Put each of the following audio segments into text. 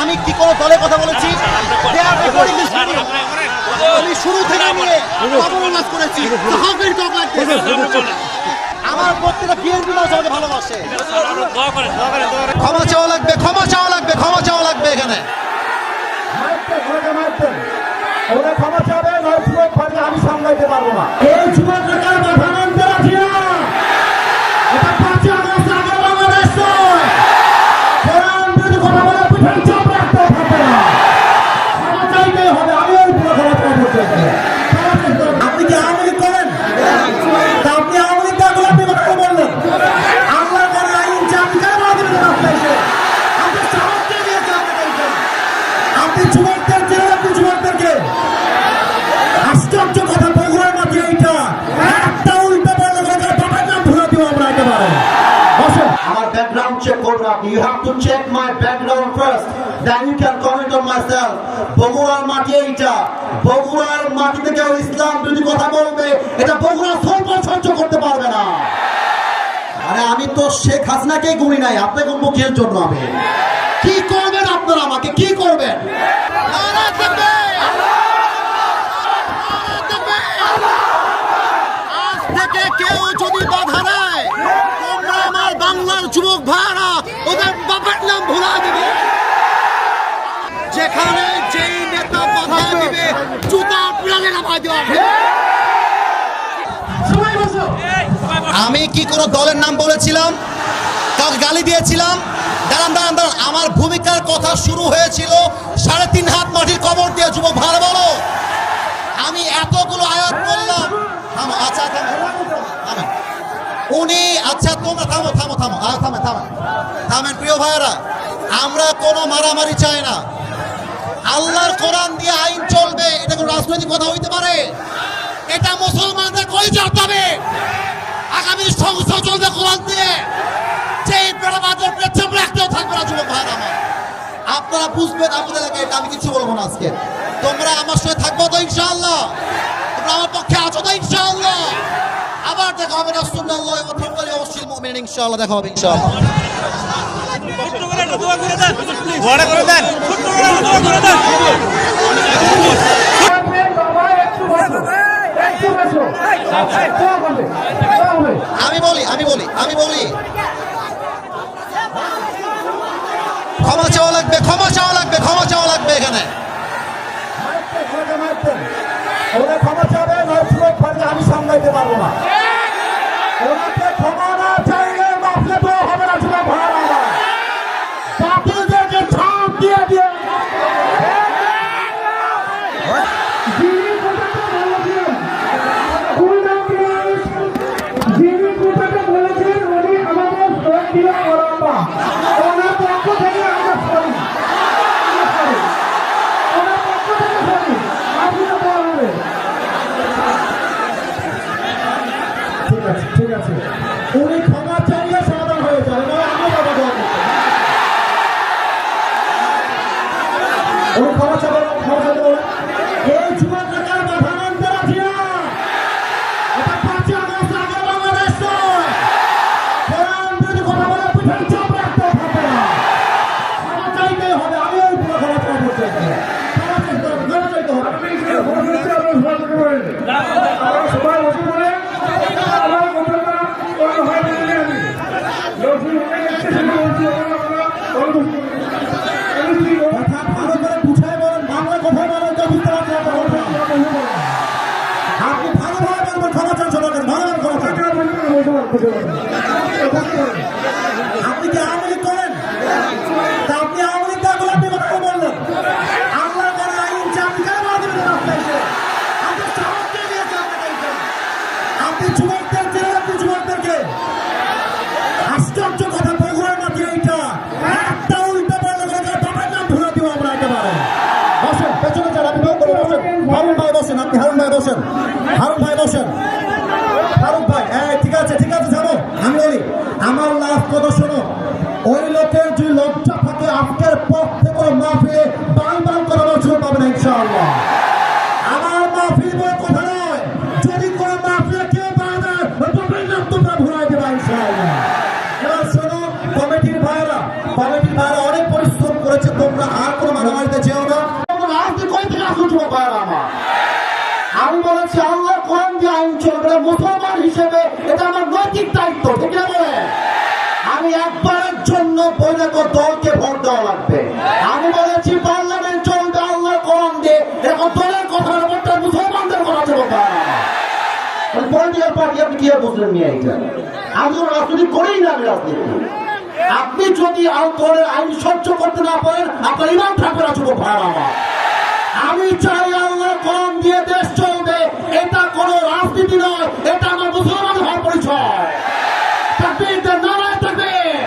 আমি কি কোনো দলের কথা বলেছি? আমি শুরু থেকে নিয়ে অবনাশ করেছি। আমার প্রত্যেকটা বিএনপি মানুষ আমাকে ভালোবাসে। ক্ষমা চাওয়া লাগবে, ক্ষমা চাওয়া লাগবে, ক্ষমা চাওয়া লাগবে এখানে। ক্ষমা চাবে আমি সামলাইতে পারবো না। এই যুবক নেতার মাথা নামতে রাখি না। এটা 5 আগস্ট আগের বাংলাদেশ নয়। কোরআন বিরোধী কথা বলে পিঠের চাপ রাখতে থাকে না। ক্ষমা চাইতেই হবে। আমি ওই পুরো ক্ষমা চাইতে চাই। আপনি কি আওয়ামী লীগ করেন? আপনি আওয়ামী লীগ দাগুলো আপনি কথা বললেন। আল্লাহর করে আইন চাকরি কেন আমাদের রাস্তায় এসে আপনি সাহসকে দিয়েছে আপনাকে। আপনি যুবকদের জেলে আপনি যুবকদেরকে আশ্চর্য কথা বগুড়ার মাঝে এইটা একটা উল্টো বললে বাবার নাম ধরে দিব আমরা একেবারে। আমার ব্যাকগ্রাউন্ড চেক করবেন আপনি। You have to check my background first, then you can comment on myself. বগুড়ার মাটি এইটা, বগুড়ার মাটিতে কেউ ইসলাম বিরোধী কথা বলবে, এটা বগুড়া সহ্য করতে পারবে না। আরে আমি তো শেখ হাসিনাকেই গুনি নাই, আপনাকে মুখের জন্য আমি কি করবেন? আপনারা আমাকে কি করবেন? আজ থেকে কেউ যদি বাধা দেয়, তোমরা আমার বাংলার যুবক ভাইরা ওদের বাবার নাম ভুলা দিবে। যেখানে যেই নেতা বাধা দিবে জুতা প্রাণে নামাই দেওয়া হবে। আমি কি কোনো দলের নাম বলেছিলাম? কাউকে গালি দিয়েছিলাম? দাঁড়ান দাঁড়ান দাঁড়ান, আমার ভূমিকার কথা শুরু হয়েছিল 3.5 হাত মাটির কবর দিয়ে। যুবক ভালো বলো, আমি এতগুলো আয়াত বললাম। আচ্ছা উনি আচ্ছা তোমরা থামো থামো থামো থামেন থামেন থামেন প্রিয় ভাইয়েরা, আমরা কোনো মারামারি চাই না। আল্লাহর কোরআন দিয়ে আইন চলবে, এটা কোনো রাজনৈতিক কথা হইতে পারে? এটা মুসলমানদের কলিজা হবে। আগামী সংসদ চলবে কোরআন দিয়ে। যেই বেড়াবাদের পেছন রাখতেও থাকবে না যুবক ভাইয়েরা আমার। আপনারা বুঝবেন আপনাদের এলাকায়, এটা আমি কিছু বলবো না আজকে। তোমরা আমার সঙ্গে থাকবো তো ইনশাআল্লাহ? তোমরা আমার পক্ষে আছো তো ইনশাআল্লাহ? আবার দেখা হবে রাসূলুল্লাহ ওয়া তাআলা ওয়াসিল মুমিনিন। ইনশাআল্লাহ দেখা হবে ইনশাআল্লাহ। আমি বলি ক্ষমা চাওয়া লাগবে, ক্ষমা চাওয়া লাগবে, ক্ষমা চাওয়া লাগবে এখানে। ক্ষমা চাবে আমি সামলাইতে পারবো না। ওনাকে ক্ষমা না চাইলে মাফলে তো হবে না। যুবক ভাইরা আমার বাতিলদেরকে ছাপ দিয়ে দিয়ে ঠিক আছে, উনি ক্ষমা চাইলে সমাধান হয়ে যাবে। উনি ক্ষমা চাইলে এই যুবক নেতার মাথা নামতে রাখি না। এটা 5 আগস্ট আগের বাংলাদেশ নয়। কোরআন বিরোধী কথা বলে পিঠের চাপ রাখতে থাকে না। ক্ষমা চাইতেই হবে। আমি ওই পুরো ক্ষমা চাইতে চাই। ক্ষমা চাইতে হবে, ক্ষমা চাইতে হবে। সবাই বসে বলে ভালো করে বুঝাই বলেন, বাংলা কোথায় বলেন তো বুঝতে পারছেন। আপনি ভালোভাবে বলবেন ক্ষমা চান সবাইকে, ভালোভাবে ক্ষমা চান। আপনি কি আওয়ামী লীগ করেন? তা আপনি আওয়ামী লীগ দাগুলো আপনি কথা বললেন। আল্লাহর করে আইন চাকরি কেন আমাদের রাস্তায় এসে আপনি সাহসকে দিয়েছে আপনাকে। আপনি যুবকদের জেলে আপনি যুবকদেরকে আশ্চর্য কথা বগুড়ার মাঝে এইটা একটা উল্টো বললে বাবার নাম ধরে দিব আমরা একেবারে। বসেন পেছনে যান, আপনি বসেন। হারুন ভাই বসেন, আপনি হারুন ভাই বসেন। হারুন ভাই বসেন। হারুন ভাই ঠিক আছে ঠিক আছে যাবো। আমি বলি আমার লাভ কথা শোনো। ওই লোকের যে লজ্জা থাকে আজকের পথ থেকে মাহফিলে বাল বাল করানোর সুযোগ পাবে না ইনশাআল্লাহ। আমার মাহফিল বই কথা নয়, যদি কোনো মাহফিলে কেউ বাধা তোমরা ভুলাই দেবা ইনশাআল্লাহ। এবার শোনো কমিটির ভাই মুসলমান হিসেবে এটা আমার নৈতিক দায়িত্ব, ঠিক না বলে? আমি একবারের জন্য বৈধ দলকে ভোট দেওয়া লাগবে। আমি বলেছি পার্লামেন্ট চলবে আল্লাহর কোরআন দিয়ে, এরকম দলের কথা ব্যাপারটা মুসলমানদের কথা চলবে। পলিটিক্যাল পার্টি আপনি কি বুঝলেন নিয়ে এইটা? আমি তো রাজনীতি করেই না, আমি রাজনীতি। আপনি যদি দলের আইন সহ্য করতে না পারেন, আপনার ইমান থাকবে না, যুবক ভাই আমার। আমি চাই আল্লাহর কোরআন দিয়ে দেশ চলবে, এটা কোনো রাজনীতি নয়, এটা আমার মুসলমান হওয়ার পরিচয়। তাকবীর, নারায়ে তাকবীর।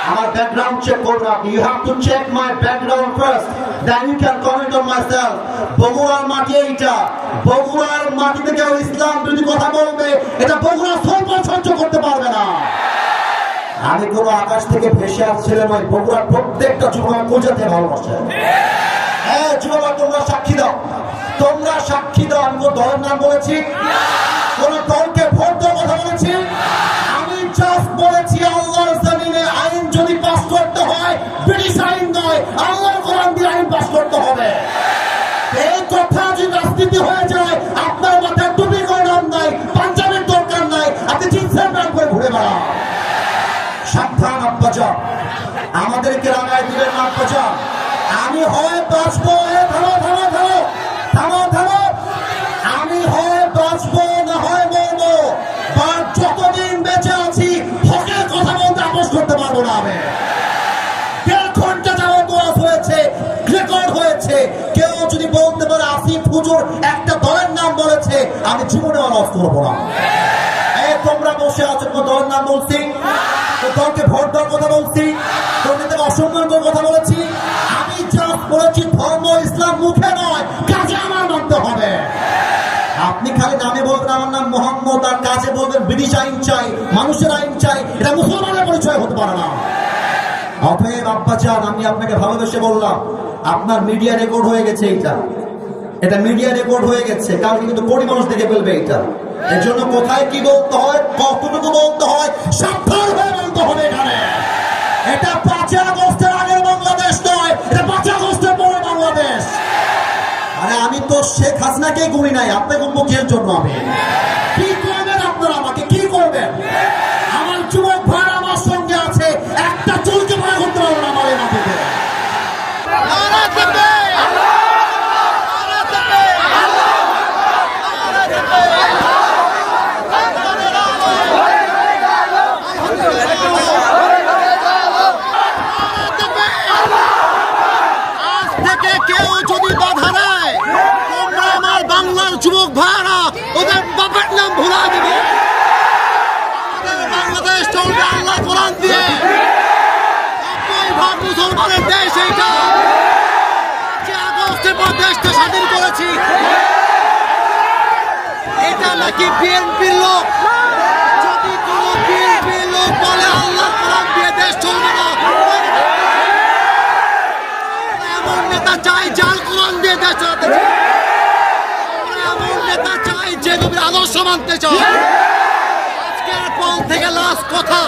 আমার ব্যাকগ্রাউন্ড চেক করবেন আপনি। You have to check my background first, then you can comment on myself. বগুড়ার মাটি এইটা, বগুড়ার মাটিতে কেউ ইসলাম বিরোধী কথা বলবে, এটা বগুড়া সহ্য করতে পারবে না। আমি কোনো আকাশ থেকে ভেসে আসছিলাম নয়, বগুড়ার প্রত্যেকটা যুবক পূজাতে ভালোবাসে। হ্যাঁ যুবক, তোমরা সাক্ষী দাও, তোমরা সাক্ষী দাও। আমি কোন দলের নাম বলেছি? কোন দলকে ভোট দেওয়ার কথা বলেছি? আমি জাস্ট বলেছি আল্লাহর জমিনে আইন যদি পাস করতে হয়, ব্রিটিশ আইন নয়, আল্লাহর কোরআন দিয়ে আইন পাস করতে হবে। এই কথা যদি রাজনীতি হয়ে যায়, আপনার মাথায় টুপি করার নাই, পাঞ্জাবের দরকার নাই, আপনি জিন্সের প্যান্ট করে ঘুরে বেড়ান। সাবধান আব্বাজান, আমাদেরকে রাগায় দিবেন না আব্বাজান। আমি হয় বাঁচবো, থামো, আমি হয় বাঁচবো না হয় মরবো, বা যতদিন বেঁচে আছি হকের কথা বলতে আপোষ করতে পারবো না। আমি 1.5 ঘন্টা যাবত ওয়াজ হয়েছে, রেকর্ড হয়েছে। কেউ যদি বলতে পারে আসিফ হুজুর একটা দলের নাম বলেছে, আমি জীবনে ওয়াজ করবো না। তোমরা বসে আছো, কোন দলের নাম বলছি? দলকে ভোট দেওয়ার কথা বলছি? তোদের অসম্মান করার কথা বলেছি? আমি জাস্ট বলেছি ধর্ম ইসলাম মুখে নয়, কাজে আমার মানতে হবে। আপনি খালি নামে বলবেন আমার নাম মোহাম্মদ, আর কাজে বলবেন ব্রিটিশ আইন চাই, মানুষের আইন চাই, এটা মুসলমানের পরিচয় হতে পারে না। অতএব আব্বাজান, আমি আপনাকে ভালোবেসে বললাম, আপনার মিডিয়া রেকর্ড হয়ে গেছে। এটা মিডিয়া রেকর্ড হয়ে গেছে, কারণ কিন্তু কোটি মানুষ দেখে ফেলবে এটা। এর জন্য কোথায় কি বলতে হয়, কতটুকু বলতে হয়, সাবধান হয়ে বলতে হবে। এখানে এটা 5 আগস্টের আগের বাংলাদেশ নয়, এটা 5 আগস্টের পরে বাংলাদেশ। আরে আমি তো শেখ হাসিনাকে গুনি নাই, আপনাকে মুখের জন্য আমি কি করবেন? আপনারা আমাকে কি করবেন? আমার যুবক ভাই আমার সঙ্গে আছে, একটা চুলকে ভয় করতে পারবো না আমার এই মাটিতে। যুবক ভাইরা ওদের বাপের নাম ভুলা দিবে। বাংলাদেশ চলবে আল্লাহ কোরআন দিয়ে। মুসলমানের দেশ এইটা, যে আগস্টের পর দেশটা স্বাধীন করেছি। এটা নাকি বিএনপির লোক? যদি কোন বিএনপির লোক বলে আল্লাহ কোরআন দিয়ে দেশ চলবে না, এমন নেতা চাই যার কোরআন দিয়ে দেশ চালাতে চায়, নেতা চাই যে নবীর আদর্শ মানতে চায়। আজকের পর থেকে লাস্ট কথা,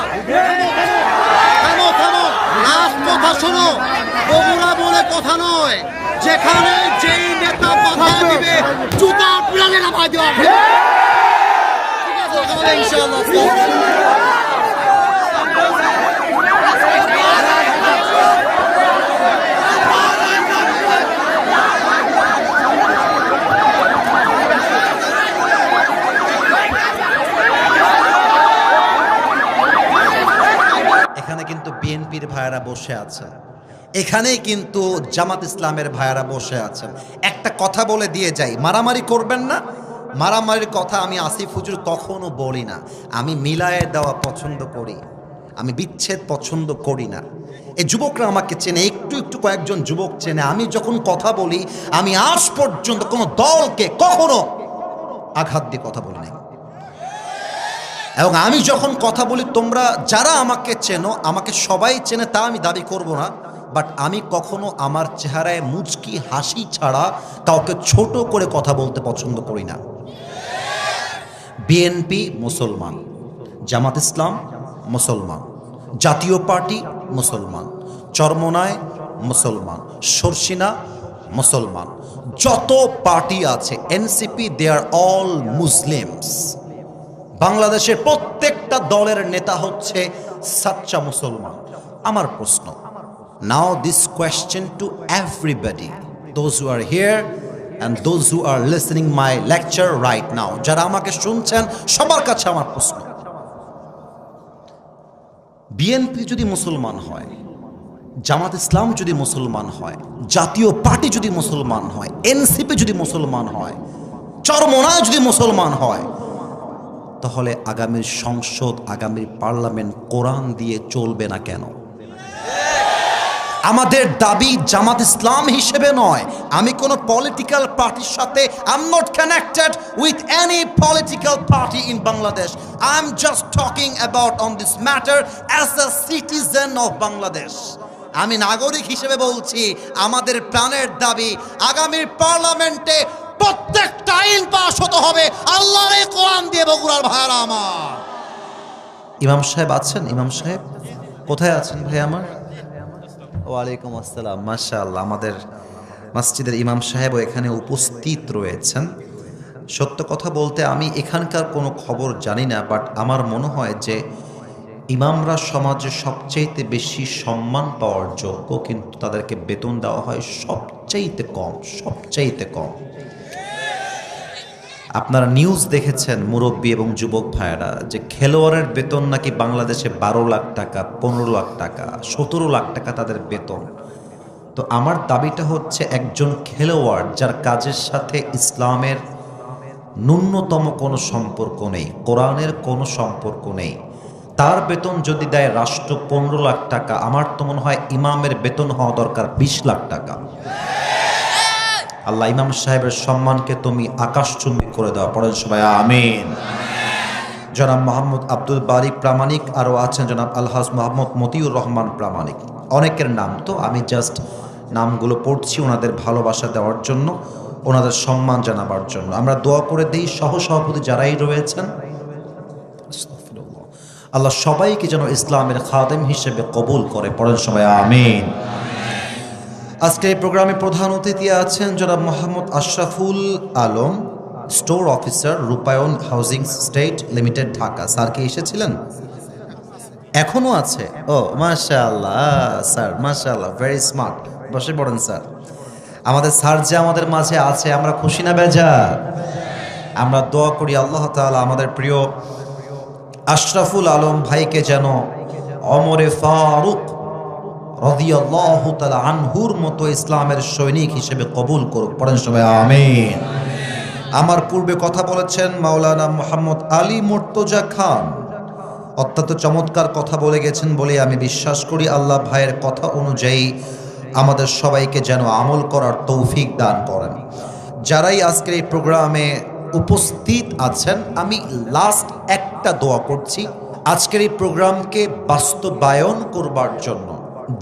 থামো, লাস্ট কথা শোনো। বগুড়া বলে কথা নয়, যেখানে যেই নেতা বাধা দিবে জুতা পিড়ালে নামাই দেওয়া হবে। ঠিক আছে, ইনশাআল্লাহ। এখানে কিন্তু বিএনপির ভাইয়েরা বসে আছে, এখানেই কিন্তু জামাত ইসলামের ভাইয়েরা বসে আছেন। একটা কথা বলে দিয়ে যাই, মারামারি করবেন না। মারামারির কথা আমি আসিফ হুজুর কখনো বলি না। আমি মিলায়ে দেওয়া পছন্দ করি, আমি বিচ্ছেদ পছন্দ করি না। এই যুবকরা আমাকে চেনে, একটু কয়েকজন যুবক চেনে। আমি যখন কথা বলি, আমি আজ পর্যন্ত কোনো দলকে কখনো আঘাত দিয়ে কথা বলি নাই। এবং আমি যখন কথা বলি, তোমরা যারা আমাকে চেনো, আমাকে সবাই চেনে তা আমি দাবি করব না, বাট আমি কখনো আমার চেহারায় মুচকি হাসি ছাড়া কাউকে ছোট করে কথা বলতে পছন্দ করি না। বিএনপি মুসলমান, জামাত ইসলাম মুসলমান, জাতীয় পার্টি মুসলমান, চরমনায় মুসলমান, সরসিনা মুসলমান। যত পার্টি আছে NCP, they are all Muslims. বাংলাদেশের প্রত্যেকটা দলের নেতা হচ্ছে সাচ্চা মুসলমান। আমার প্রশ্ন, now this question to everybody, those who are here and those who are listening my lecture right now, যারা আমাকে শুনছেন সবার কাছে আমার প্রশ্ন, বিএনপি যদি মুসলমান হয়, জামাত ইসলাম যদি মুসলমান হয়, জাতীয় পার্টি যদি মুসলমান হয়, এনসিপি যদি মুসলমান হয়, চরমোনায় যদি মুসলমান হয়, তাহলে আগামীর সংসদ, আগামীর পার্লামেন্ট কোরআন দিয়ে চলবে না কেন? আমাদের দাবি জামাত ইসলাম হিসেবে নয়, আমি কোনো পলিটিক্যাল পার্টির সাথে I am not connected with any political party in Bangladesh. I am just talking about on this matter as a citizen of Bangladesh. আমি নাগরিক হিসেবে বলছি, আমাদের প্রাণের দাবি আগামীর পার্লামেন্টে প্রত্যেকটা আইন পাস হতে হবে আল্লাহর এই কোরআন দিয়ে। বগুড়ার ভাইরা আমার, ইমাম সাহেব আছেন? ইমাম সাহেব কোথায় আছেন ভাই আমার? ওয়ালাইকুম আসসালাম, মাশাআল্লাহ। আমাদের মসজিদের ইমাম সাহেবও এখানে উপস্থিত রয়েছেন। সত্য কথা বলতে আমি এখানকার কোনো খবর জানি না, বাট আমার মনে হয় যে ইমামরা সমাজে সবচাইতে বেশি সম্মান পাওয়ার যোগ্য, কিন্তু তাদেরকে বেতন দেওয়া হয় সবচাইতে কম, সবচাইতে কম। আপনারা নিউজ দেখেছেন মুরব্বী এবং যুবক ভাইয়েরা, যে খেলোয়াড়ের বেতন নাকি বাংলাদেশে 12 লাখ টাকা, 15 লাখ টাকা, 17 লাখ টাকা তাদের বেতন। তো আমার দাবিটা হচ্ছে, একজন খেলোয়াড় যার কাজের সাথে ইসলামের ন্যূনতম কোনো সম্পর্ক নেই, কোরআনের কোনো সম্পর্ক নেই, তার বেতন যদি দেয় রাষ্ট্র 15 লাখ টাকা, আমার তো মনে হয় ইমামের বেতন হওয়া দরকার 20 লাখ টাকা। আল্লাহ ইমাম সাহেবের সম্মানকে তুমি আকাশচুম্বী করে দাও, পড়েন সবাই আমিন। জনাব মোহাম্মদ আব্দুল বারী প্রামাণিক, আরও আছেন জনাব আলহাজ মোহাম্মদ মতিউর রহমান প্রামাণিক। অনেকের নাম, তো আমি জাস্ট নামগুলো পড়ছি ওনাদের ভালোবাসা দেওয়ার জন্য, ওনাদের সম্মান জানাবার জন্য। আমরা দোয়া করে দিই সহসভাপতি যারাই রয়েছেন, আল্লাহ সবাইকে যেন ইসলামের খাদেম হিসেবে কবুল করে, পড়েন সবাই আমিন। আজকে এই প্রোগ্রামে প্রধান অতিথি আছেন জনাব মোহাম্মদ আশরাফুল আলম, স্টোর অফিসার, রূপায়ণ housing state limited, Dhaka. Sir কি এসেছিলেন? এখনো আছে? ও মাশাআল্লাহ স্যার, মাশাআল্লাহ, ভেরি স্মার্ট। বসে পড়েন স্যার। আমাদের স্যার যে আমাদের মাঝে আছে, আমরা খুশি না বেজার? আমরা দোয়া করি আল্লাহ তাআলা আমাদের প্রিয় আশরাফুল আলম ভাইকে যেন ওমরে ফারুক রাদিয়াল্লাহু তাআলা আনহুর মতো ইসলামের সৈনিক হিসেবে কবুল করুক, পড়েন সবাই আমিন। আমার পূর্বে কথা বলেছেন মাওলানা মোহাম্মদ আলী মুর্তজা খান, অত্যন্ত চমৎকার কথা বলে গেছেন বলে আমি বিশ্বাস করি। আল্লাহ ভাইয়ের কথা অনুযায়ী আমাদের সবাইকে যেন আমল করার তৌফিক দান করেন। যারাই আজকের এই প্রোগ্রামে উপস্থিত আছেন, আমি লাস্ট একটা দোয়া করছি আজকের এই প্রোগ্রামকে বাস্তবায়ন করবার জন্য।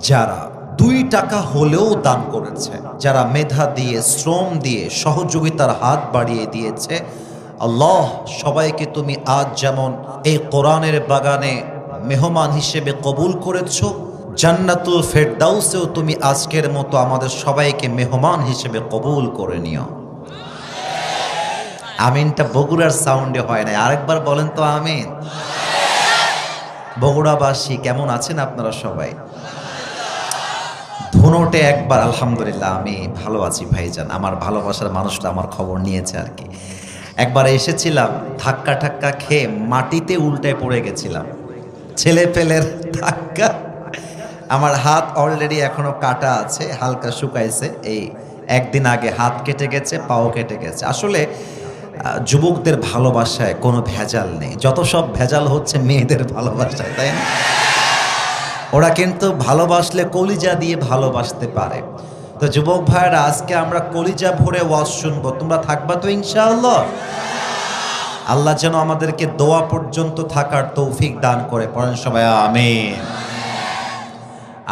যারা 2 টাকা হলেও দান করেছে, যারা মেধা দিয়ে, শ্রম দিয়ে, সহযোগিতার হাত বাড়িয়ে দিয়েছে, আল্লাহ সবাইকে তুমি আজ যেমন এই কোরআনের বাগানে মেহমান হিসেবে কবুল করেছ, জান্নাতুল ফেরদাউসেও তুমি আজকের মতো আমাদের সবাইকে মেহমান হিসেবে কবুল করে নিও। আমিনটা বগুড়ার সাউন্ডে হয় না, আরেকবার বলেন তো আমিন। বগুড়াবাসী কেমন আছেন আপনারা সবাই? ধুনোটে একবার আলহামদুলিল্লাহ, আমি ভালো আছি ভাইজান। আমার ভালোবাসার মানুষটা আমার খবর নিয়েছে আর কি। একবার এসেছিলাম, ধাক্কা ঠাক্কা খেয়ে মাটিতে উল্টে পড়ে গেছিলাম, ছেলে পেলের ধাক্কা। আমার হাত অলরেডি এখনো কাটা আছে, হালকা শুকাইছে। এই একদিন আগে হাত কেটে গেছে, পাও কেটে গেছে। আসলে যুবকদের ভালোবাসায় কোনো ভেজাল নেই, যত সব ভেজাল হচ্ছে মেয়েদের ভালোবাসায়, তাই না? ওরা কিন্তু ভালোবাসলে কলিজা দিয়ে ভালোবাসতে পারে। তো যুবক ভাইরা, আজকে আমরা কলিজা ভরে ওয়াজ শুনবো, তোমরা থাকবা তো ইনশাআল্লাহ? আল্লাহ যেন আমাদেরকে দোয়া পর্যন্ত থাকার তৌফিক দান করে, পড়েন সবাই আমিন।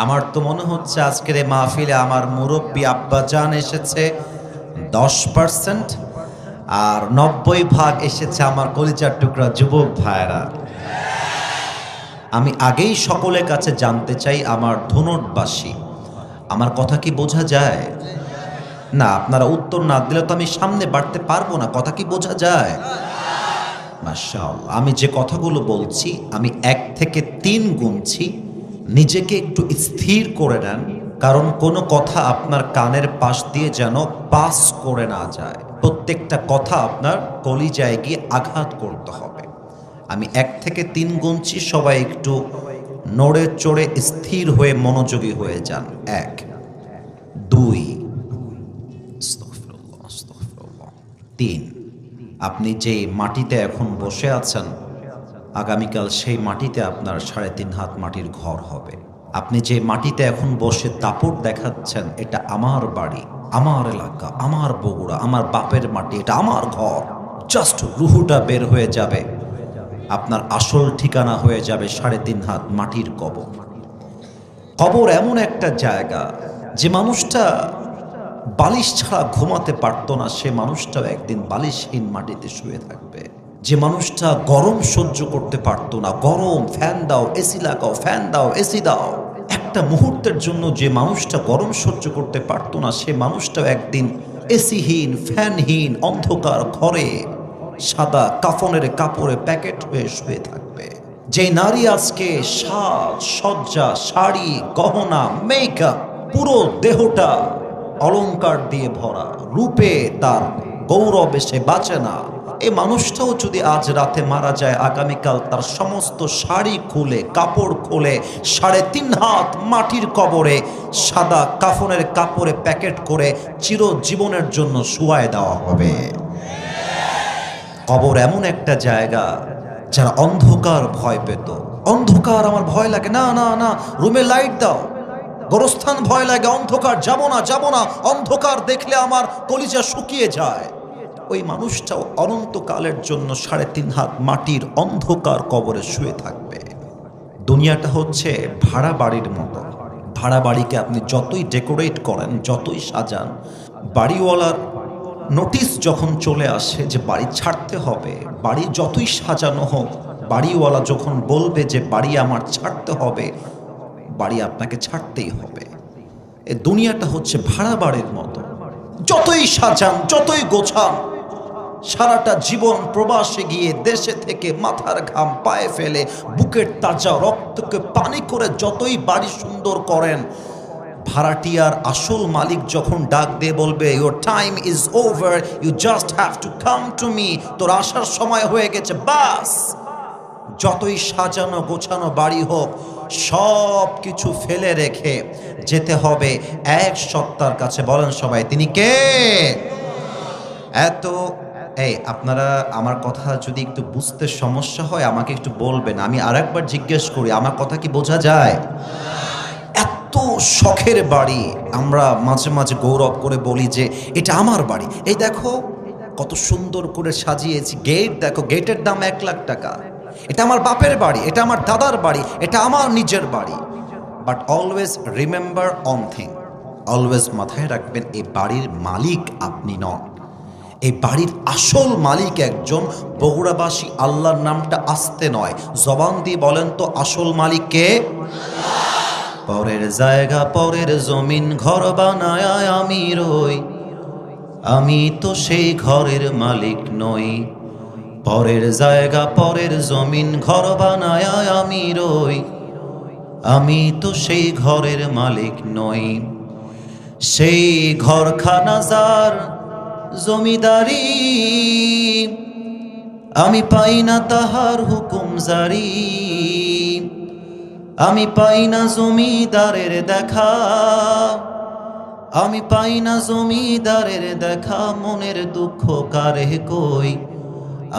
আমার তো মনে হচ্ছে আজকের এই মাহফিলে আমার মুরব্বী আব্বাজান এসেছে 10%, আর 90% এসেছে আমার কলিজার টুকরা যুবক ভাইরা। আমি আগেই সকলের কাছে জানতে চাই, আমার ধুনটবাসী, আমার কথা কি বোঝা যায়? না, আপনারা উত্তর না দিলে তো আমি সামনে বাড়তে পারবো না। কথা কি বোঝা যায়? মাশাআল্লাহ। আমি যে কথাগুলো বলছি আমি 1 থেকে 3 গুনছি, নিজেকে একটু স্থির করে নেন, কারণ কোনো কথা আপনার কানের পাশ দিয়ে যেন পাস করে না যায়। প্রত্যেকটা কথা আপনার কলিজায় গিয়ে আঘাত করতে হবে। আমি 1 থেকে 3 গুনছি, সবাই একটু নড়ে চড়ে স্থির হয়ে মনোযোগী হয়ে যান। 1, 2, 3। আপনি যেই মাটিতে এখন বসে আছেন, আগামীকাল সেই মাটিতে আপনার 3.5 হাত মাটির ঘর হবে। আপনি যে মাটিতে এখন বসে দাপট দেখাচ্ছেন, এটা আমার বাড়ি, আমার এলাকা, আমার বগুড়া, আমার বাপের মাটি, এটা আমার ঘর। জাস্ট রুহুটা বের হয়ে যাবে, আপনার আসল ঠিকানা হয়ে যাবে 3.5 হাত মাটির কবর। কবর এমন একটা জায়গা, যে মানুষটা বালিশ ছাড়া ঘুমাতে পারতো না, সে মানুষটাও একদিন বালিশহীন মাটিতে শুয়ে থাকবে। যে মানুষটা গরম সহ্য করতে পারতো না, গরম ফ্যান দাও, এসি লাগাও, ফ্যান দাও, এসি দাও, একটা মুহূর্তের জন্য যে মানুষটা গরম সহ্য করতে পারতো না, সে মানুষটাও একদিন এসিহীন, ফ্যানহীন অন্ধকার ঘরে সাদা কাফনের কাপড়ে প্যাকেট হয়ে শুয়ে থাকবে। যে নারী আজকে সাজ সজ্জা, শাড়ি, গহনা, মেকআপ, পুরো দেহটা অলংকার দিয়ে ভরা, রূপে তার গৌরবে সে বাঁচে না, এই মানুষটাও যদি আজ রাতে মারা যায়, আগামীকাল তার সমস্ত শাড়ি খুলে, কাপড় খুলে 3.5 হাত মাটির কবরে সাদা কাফনের কাপড়ে প্যাকেট করে চিরজীবনের জন্য শুয়ায় দেওয়া হবে। কবর এমন একটা জায়গা, যারা অন্ধকার ভয় পেত, অন্ধকার আমার ভয় লাগে, না না না, রুমে লাইট দাও। গোরস্থান ভয় লাগে, অন্ধকার, যাব না যাব না, অন্ধকার দেখলে আমার কলিজা শুকিয়ে যায়। ওই মানুষটাও অনন্তকালের জন্য 3.5 হাত মাটির অন্ধকার কবরে শুয়ে থাকবে। দুনিয়াটা হচ্ছে ভাড়া বাড়ির মতো। ভাড়া বাড়িকে আপনি যতই ডেকোরেট করেন, যতই সাজান, বাড়িওয়ালার নোটিশ যখন চলে আসে যে বাড়ি ছাড়তে হবে, বাড়ি যতই সাজানো হোক, বাড়িওয়ালা যখন বলবে যে বাড়ি আমার ছাড়তে হবে, বাড়ি আপনাকে ছাড়তেই হবে। এই দুনিয়াটা হচ্ছে ভাড়া বাড়ির মতো। যতই সাজান, যতই গোছান, সারাটা জীবন প্রবাসে গিয়ে দেশে থেকে মাথার ঘাম পায়ে ফেলে, বুকের তাজা রক্তকে পানি করে যতই বাড়ি সুন্দর করেন, ভাড়াটিয়ার আসল মালিক যখন ডাক দিয়ে বলবে your time is over, you just have to come to me, তোর আসার সময় হয়ে গেছে, বাস, যতই সাজানো গোছানো বাড়ি হোক, সব কিছু ফেলে রেখে যেতে হবে এক সত্তার কাছে। বলেন সবাই, তিনি কে? আপনারা আমার কথা যদি একটু বুঝতে সমস্যা হয় আমাকে একটু বলবেন, আমি আরেকবার জিজ্ঞেস করি, আমার কথা কি বোঝা যায়? এত শখের বাড়ি, আমরা মাঝে মাঝে গৌরব করে বলি যে এটা আমার বাড়ি, এই দেখো কত সুন্দর করে সাজিয়েছি, গেট দেখো, গেটের দাম 1 লাখ টাকা, এটা আমার বাপের বাড়ি, এটা আমার দাদার বাড়ি, এটা আমার নিজের বাড়ি। But always remember one thing, always মাথায় রাখবেন, এই বাড়ির মালিক আপনি নন। এই বাড়ির আসল মালিক একজন বগুড়াবাসী। আল্লাহর নামটা আস্তে নয়, জবান দিয়ে বলেন তো, আসল মালিক কে? পরের জায়গা পরের জমিন ঘর বানায় আমি রই, আমি তো সেই ঘরের মালিক নই। পরের জায়গা পরের জমিন ঘর বানায় আমি রই, আমি তো সেই ঘরের মালিক নই। সেই ঘরখানা যার জমিদারি, আমি পাই না তাহার হুকুম জারি, আমি পাই না জমিদারের দেখা, আমি পাই না জমিদারের দেখা, মনের দুঃখ কারে কই,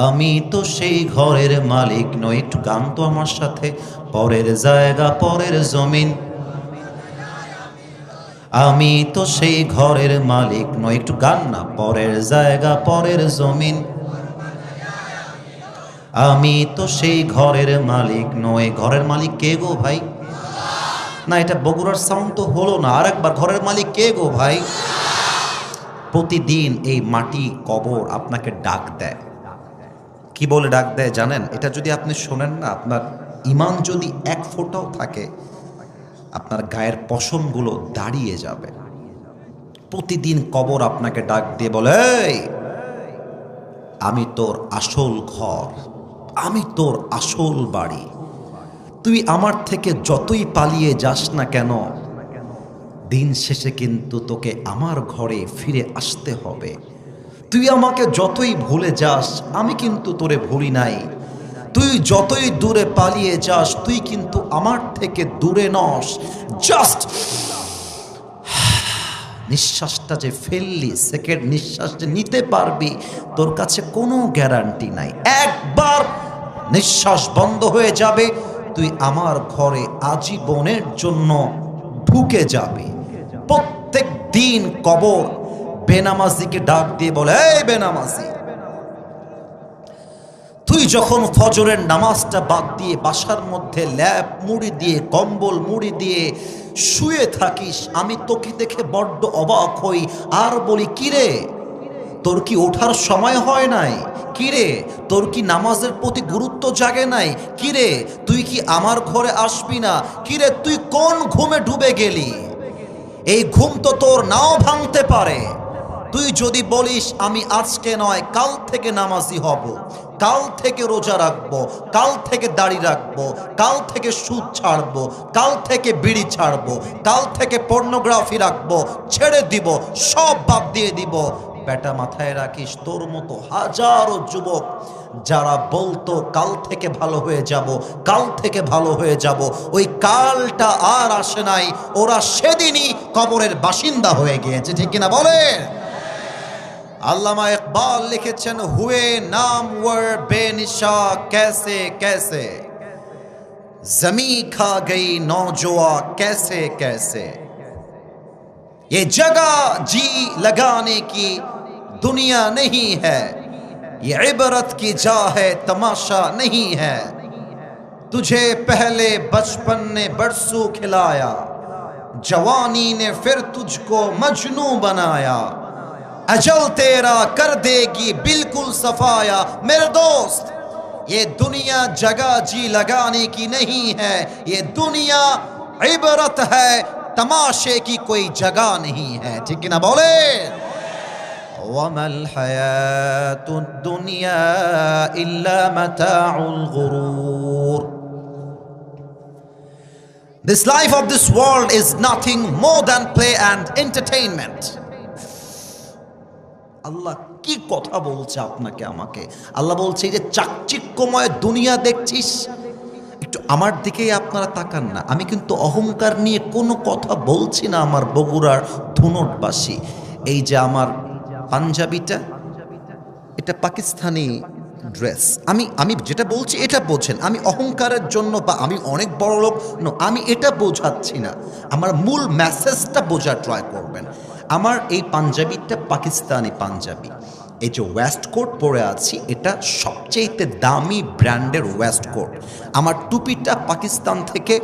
আমি তো সেই ঘরের মালিক নই। একটু গান তো আমার সাথে, পরের জায়গা পরের জমিন, আমি তো সেই ঘরের মালিক নই। একটু গান না, পরের জায়গা পরের জমিন, আমি তো সেই ঘরের মালিক নই। ঘরের মালিক কে গো ভাই? না, এটা বগুড়ার সাউন্ড তো হলো না, আরেকবার, ঘরের মালিক কে গো ভাই? প্রতিদিন এই মাটি কবর আপনাকে ডাক দেয়। কি বলে ডাক দেয় জানেন? এটা যদি আপনি শোনেন না, আপনার ঈমান যদি 1 ফোঁটাও থাকে, আপনার গায়ের পশমগুলো দাঁড়িয়ে যাবে। প্রতিদিন কবর আপনাকে ডাক দিয়ে বলে, "এই, আমি তোর আসল ঘর, আমি তোর আসল বাড়ি। তুই আমার থেকে যতই পালিয়ে যাস না কেন, দিন শেষে কিন্তু তোকে আমার ঘরে ফিরে আসতে হবে। তুই আমাকে যতই ভুলে যাস, আমি কিন্তু তোরে ভুলি নাই। তুই যতই দূরে পালিয়ে যাস, তুই কিন্তু আমার থেকে দূরে নস। জাস্ট নিঃশ্বাসটা যে ফেললি, সেকেন্ড নিঃশ্বাস যে নিতে পারবি, তোর কাছে কোনো গ্যারান্টি নাই। একবার নিঃশ্বাস বন্ধ হয়ে যাবে, তুই আমার ঘরে আজীবনের জন্য ঢুকে যাবে।" প্রত্যেক দিন কবর বেনামাজিকে ডাক দিয়ে বলে, "এই বেনামাজি, তুই যখন ফজরের নামাজটা বাদ দিয়ে বাসার মধ্যে ল্যাপ মুড়ি দিয়ে, কম্বল মুড়ি দিয়ে শুয়ে থাকিস, আমি তোকে দেখে বড্ড অবাক হই আর বলি, কিরে, তোর কি ওঠার সময় হয় নাই? কিরে, তোর কি নামাজের প্রতি গুরুত্ব জাগে নাই? কিরে, তুই কি আমার ঘরে আসবি না? কিরে, তুই কোন ঘুমে ডুবে গেলি? এই ঘুম তো তোর নাও ভাঙতে পারে। তুই যদি বলিস আমি আজকে নয় কাল থেকে নামাজি হব, কাল থেকে রোজা রাখবো, কাল থেকে দাড়ি রাখবো, কাল থেকে সুদ ছাড়বো, কাল থেকে বিড়ি ছাড়বো, কাল থেকে পর্নোগ্রাফি রাখবো, ছেড়ে দিব, সব বাদ দিয়ে দিব। বেটা, মাথায় রাখিস, তোর মতো হাজারো যুবক যারা বলতো কাল থেকে ভালো হয়ে যাব, কাল থেকে ভালো হয়ে যাব, ওই কালটা আর আসে নাই। ওরা সেদিনই কবরের বাসিন্দা হয়ে গিয়েছে, ঠিক কিনা বলে? আল্লামা ইকবাল লিখেছেন, হুয়ে নাম ওয়ার বেনিশা कैसे कैसे, जमी खा गई नौजवा कैसे कैसे, ये जगह जी लगाने की दुनिया नहीं है, ये इबरत की जा है तमाशा नहीं है, तुझे पहले बचपन ने बरसों खिलाया, जवानी ने फिर तुझको मजनू बनाया, अजल तेरा कर देगी बिल्कुल सफाया। मेरे दोस्त, ये दुनिया जगह जी लगाने की नहीं है, ये दुनिया इबरत है, तमाशे की कोई जगह नहीं है, ठीक है ना बोले? वमल हयातुद दुनिया इल्ला मताउल गुरूर। This life of this world is nothing more than play and entertainment. আল্লাহ কি কথা বলছে আপনাকে আমাকে? আল্লাহ বলছে, এই যে চাকচিক্যময় দুনিয়া দেখছিস, একটু আমার দিকেই আপনারা তাকান না। আমি কিন্তু অহংকার নিয়ে কোনো কথা বলছি না। আমার বগুড়ার ধুনটবাসী, এই যে আমার পাঞ্জাবিটা, এটা পাকিস্তানি ড্রেস। আমি যেটা বলছি এটা বোঝেন। আমি অহংকারের জন্য বা আমি অনেক বড় লোক, আমি এটা বোঝাচ্ছি না। আমার মূল মেসেজটা বোঝার ট্রাই করবেন। আমার এই পাঞ্জাবিটা পাকিস্তানি পাঞ্জাবি। এই যে ওয়েস্ট কোট পরে আছি, এটা সবচেয়ে দামি ব্র্যান্ডের ওয়েস্ট কোট। আমার টুপিটা পাকিস্তান থেকে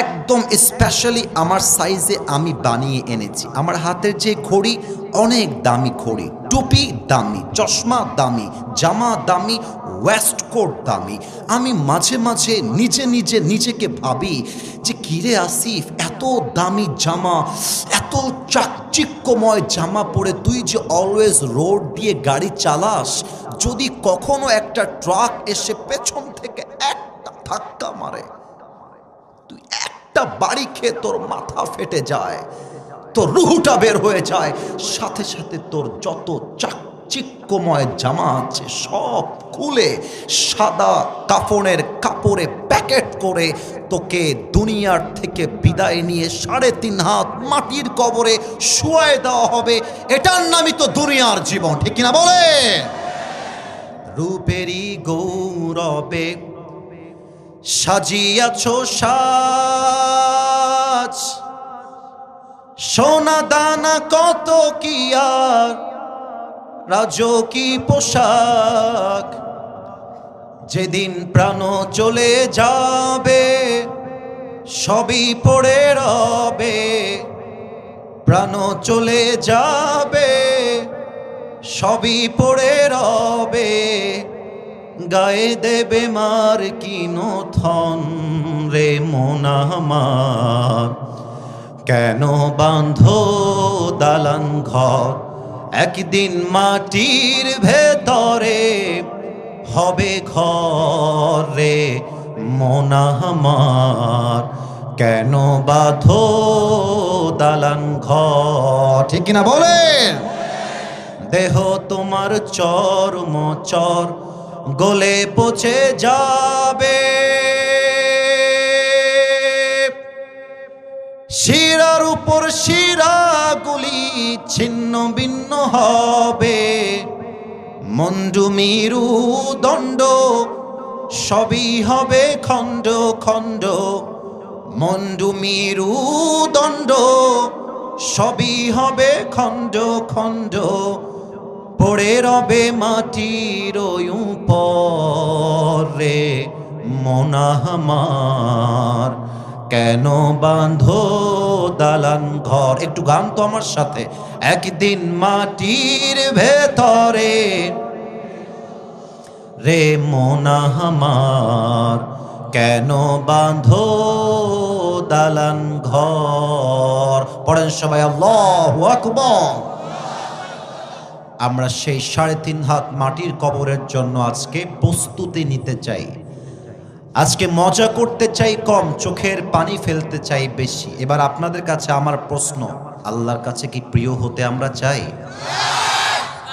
একদম স্পেশালি আমার সাইজে আমি বানিয়ে এনেছি। আমার হাতের যে ঘড়ি, অনেক দামি ঘড়ি, টুপি দামি, চশমা দামি, জামা দামি, ওয়েস্ট কোট দামি। আমি মাঝে মাঝে নিজেকে ভাবি যে কিরে আসিফ, এত দামি জামা, এত চাকচিক্যময় জামা পরে তুই যে অলওয়েজ রোড দিয়ে গাড়ি চালাস, যদি কখনো একটা ট্রাক এসে পেছন থেকে একটা ধাক্কা মারে, তুই একটা বাড়ি খেয়ে তোর মাথা ফেটে যায়, তোর রুহুটা বের হয়ে যায়, সাথে সাথে তোর যত চাকচিক্যময় জামা আছে সব খুলে সাদা কাফনের কাপড়ে প্যাকেট করে তোকে দুনিয়ার থেকে বিদায় নিয়ে 3.5 হাত মাটির কবরে শুয়ায় দেওয়া হবে। এটার নামই তো দুনিয়ার জীবন, ঠিক কিনা বলে? রূপেরই গৌরবে সাজিয়াছ সাজ, সোনা দানা কত কি আর রাজকী পোশাক, যেদিন প্রাণ চলে যাবে সবই পড়ে রবে, প্রাণ চলে যাবে সবই পড়ে রবে, গায়ে দেবে মার কিনো থন রে মন আমার, কেন বাঁধো দালান ঘর, একদিন মাটির ভেতরে হবে ঘর রে মন আমার। কেন বাঁধো দালান ঘর, ঠিক কিনা বলেন? দেহ তোমার চর্ম চর গলে পচে যাবে, শিরার উপর শিরাগুলি ছিন্ন ভিন্ন হবে, মন্ডু মিরু দণ্ড সবই হবে খণ্ড খণ্ড, মন্ডু মিরু দণ্ড সবই হবে খণ্ড খণ্ড, পড়ে রবে মাটির উপরে মন আমার। কেন বাঁধো দালান ঘর, একটু গান তো আমার সাথে, একদিন মাটির ভেতরে রে মন আমার। কেন বাঁধো দালান ঘর, পড়েন সবাই আল্লাহু আকবার। আমরা সেই 3.5 হাত মাটির কবরের জন্য আজকে প্রস্তুতি নিতে চাই। আজকে মজা করতে চাই কম, চোখের পানি ফেলতে চাই বেশি। এবার আপনাদের কাছে আমার প্রশ্ন, আল্লাহর কাছে কি প্রিয় হতে আমরা চাই?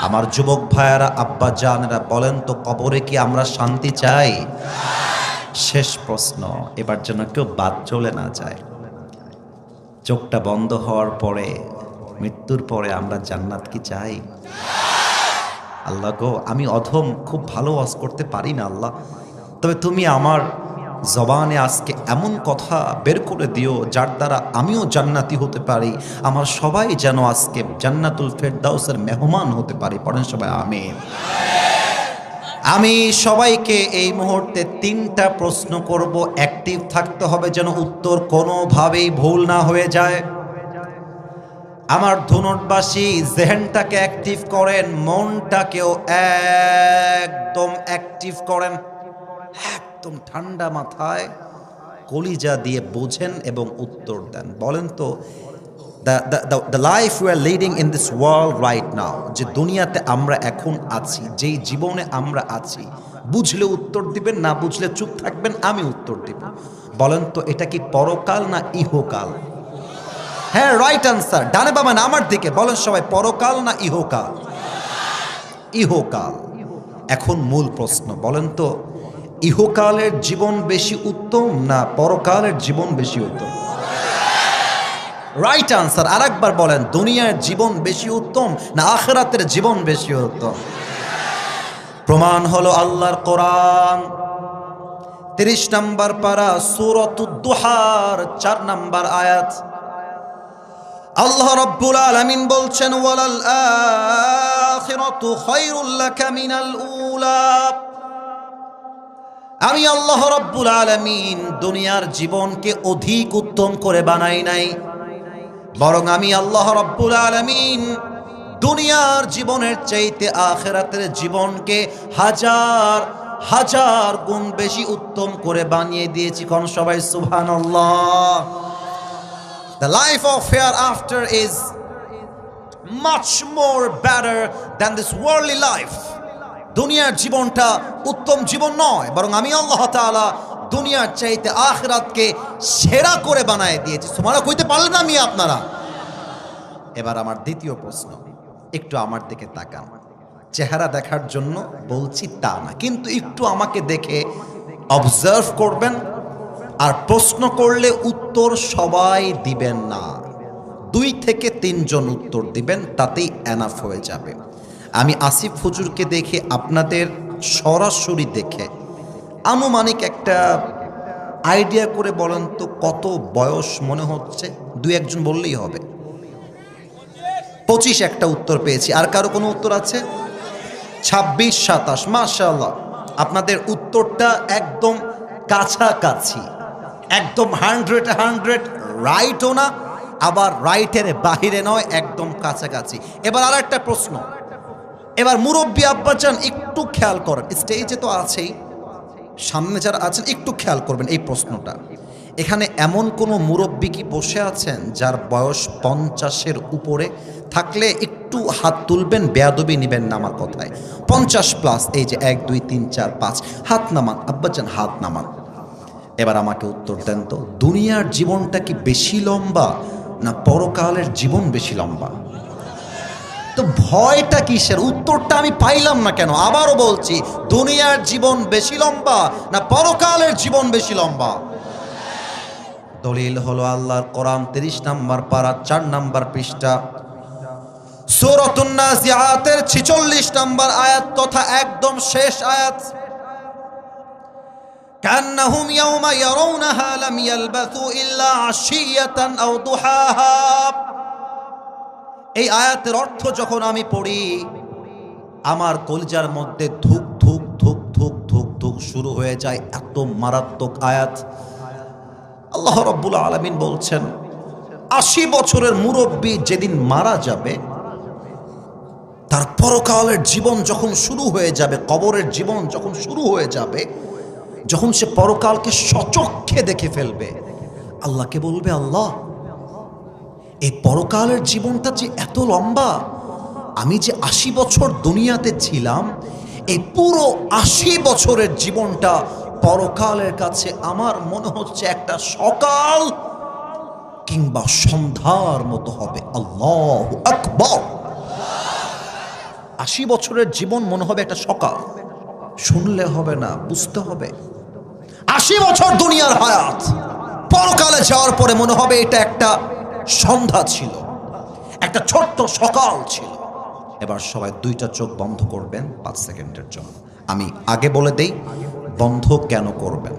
আমার যুবক ভাইয়ারা, আব্বা জানেরা, বলেন তো কবরে কি আমরা শান্তি চাই? শেষ প্রশ্ন, এবার যেন কেউ বাদ চলে না যায়। চোখটা বন্ধ হওয়ার পরে, মৃত্যুর পরে আমরা জান্নাত কি চাই? আল্লাহ গো, আমি অধম, খুব ভালো ওয়াজ করতে পারি না আল্লাহ, তবে তুমি আমার জবানে আজকে এমন কথা বের করে দিও যার দ্বারা আমিও জান্নাতি হতে পারি, আমার সবাই যেন আজকে জান্নাতুল ফেরদাউসের মেহমান হতে পারি। পড়েন সবাই আমিন। আমি সবাইকে এই মুহূর্তে 3টা প্রশ্ন করব, অ্যাক্টিভ থাকতে হবে যেন উত্তর কোনোভাবেই ভুল না হয়ে যায়। আমার ধুনটবাসী জেহেনটাকে অ্যাক্টিভ করেন, মনটাকেও একদম অ্যাক্টিভ করেন, একদম ঠান্ডা মাথায় কলিজা দিয়ে বোঝেন এবং উত্তর দেন। বলেন তো, the life we are leading in this world right now, যে দুনিয়াতে আমরা এখন আছি, যেই জীবনে আমরা আছি, বুঝলে উত্তর দিবেন, না বুঝলে চুপ থাকবেন, আমি উত্তর দিব। বলেন তো, এটা কি পরকাল না ইহকাল? হ্যাঁ, রাইট আনসার, ডানে বামে না আমার দিকে বলেন সবাই, পরকাল না ইহকাল? ইহকাল। এখন মূল প্রশ্ন, বলেন তো ইহকালের জীবন বেশি উত্তম না পরকালের জীবন বেশি উত্তম? Right answer. আরেকবার বলেন, দুনিয়ার জীবন বেশি উত্তম না আখিরাতের জীবন বেশি উত্তম? প্রমাণ হলো আল্লাহর কোরআন, 30 নম্বর পারা সূরাতুদ দুহার 4 নম্বর আয়াত। আল্লাহ রাব্বুল আলামিন বলছেন, ওয়ালাল আখিরাতু খায়রুল লাকা মিনাল উলা। আমি আল্লাহ রাব্বুল আলামিন দুনিয়ার জীবনকে অধিক উত্তম করে বানাই নাই, বরং আমি আল্লাহ রাব্বুল আলামিন দুনিয়ার জীবনের চাইতে আখিরাতের জীবনকে হাজার হাজার গুণ বেশি উত্তম করে বানিয়ে দিয়েছি। কোন সবাই সুবহানাল্লাহ। The life of hereafter is much more better than this worldly life. দুনিয়ার জীবনটা উত্তম জীবন নয়, বরং আমি আল্লাহ তাআলা দুনিয়ার চাইতে আখিরাতকে সেরা করে বানায় দিয়েছি। সুবহানাল্লাহ কইতে পারলেন না আমি আপনারা? এবার আমার দ্বিতীয় প্রশ্ন, একটু আমার দিকে তাকান। চেহারা দেখার জন্য বলছি তা না, কিন্তু একটু আমাকে দেখে অবজার্ভ করবেন। আর প্রশ্ন করলে উত্তর সবাই দিবেন না, 2 থেকে 3 জন উত্তর দিবেন, তাতেই এনাফ হয়ে যাবে। আমি আসিফ হুজুরকে দেখে, আপনাদের সরাসরি দেখে আনুমানিক একটা আইডিয়া করে বলেন তো কত বয়স মনে হচ্ছে? 2-1 জন বললেই হবে। 25 একটা উত্তর পেয়েছি। আর কারো কোনো উত্তর আছে? 26-27। মাশাআল্লাহ, আপনাদের উত্তরটা একদম কাছাকাছি, একদম 100 রাইটও না, আবার রাইটের বাহিরে নয়, একদম কাছাকাছি। এবার আর একটা প্রশ্ন, এবার মুরব্বী আব্বাজান একটু খেয়াল করেন, স্টেজে তো আছেই, সামনে যারা আছেন একটু খেয়াল করবেন এই প্রশ্নটা। এখানে এমন কোনো মুরব্বী কি বসে আছেন যার বয়স 50-এর উপরে? থাকলে একটু হাত তুলবেন, বেয়াদবি নেবেন না আমার কথায়। 50+, এই যে 1 2 3 4 5, হাত নামান আব্বাজান, হাত নামান। এবার আমাকে উত্তর দেন তো, দুনিয়ার জীবনটা কি বেশি লম্বা না পরকালের জীবন বেশি লম্বা? তো ভয়টা কিসের? উত্তরটা আমি পাইলাম না কেন? আবারও বলছি, দুনিয়ার জীবন বেশি লম্বা না পরকালের জীবন বেশি লম্বা? দলিল হলো আল্লাহর কোরআন 30 নম্বর পারা 4 নম্বর পৃষ্ঠা, সূরাতুন নাজিআতের 46 নম্বর আয়াত তথা একদম শেষ আয়াত। কান্নাহুম ইয়াওমা ইয়ারাউনাহা লাম ইয়ালবাথু ইল্লা আশিয়াতান আও দুহাহা। এই আয়াতের অর্থ যখন আমি পড়ি, আমার কলিজার মধ্যে ধুক ধুক ধুক ধুক ধুক ধুক শুরু হয়ে যায়। এত মারাত্মক আয়াত। আল্লাহ রাব্বুল আলামিন বলছেন, 80 বছরের মুরব্বী যেদিন মারা যাবে, তার পরকালের জীবন যখন শুরু হয়ে যাবে, কবরের জীবন যখন শুরু হয়ে যাবে, যখন সে পরকালকে সচক্ষে দেখে ফেলবে, আল্লাহকে বলবে, আল্লাহ, এই পরকালের জীবনটা যে এত লম্বা, আমি যে 80 বছর দুনিয়াতে ছিলাম, এই পুরো 80 বছরের জীবনটা পরকালের কাছে আমার মনে হচ্ছে একটা সকাল কিংবা সন্ধ্যার মতো হবে। আল্লাহু আকবার। 80 বছরের জীবন মনে হবে একটা সকাল। শুনলে হবে না, বুঝতে হবে। 80 বছর দুনিয়ার হায়াত, পরকালে যাওয়ার পরে মনে হবে এটা একটা সন্ধ্যা ছিল, একটা ছোট্ট সকাল ছিল। এবার সবাই 2টা চোখ বন্ধ করবেন 5 সেকেন্ডের জন্য। আমি আগে বলে দেই বন্ধ কেন করবেন।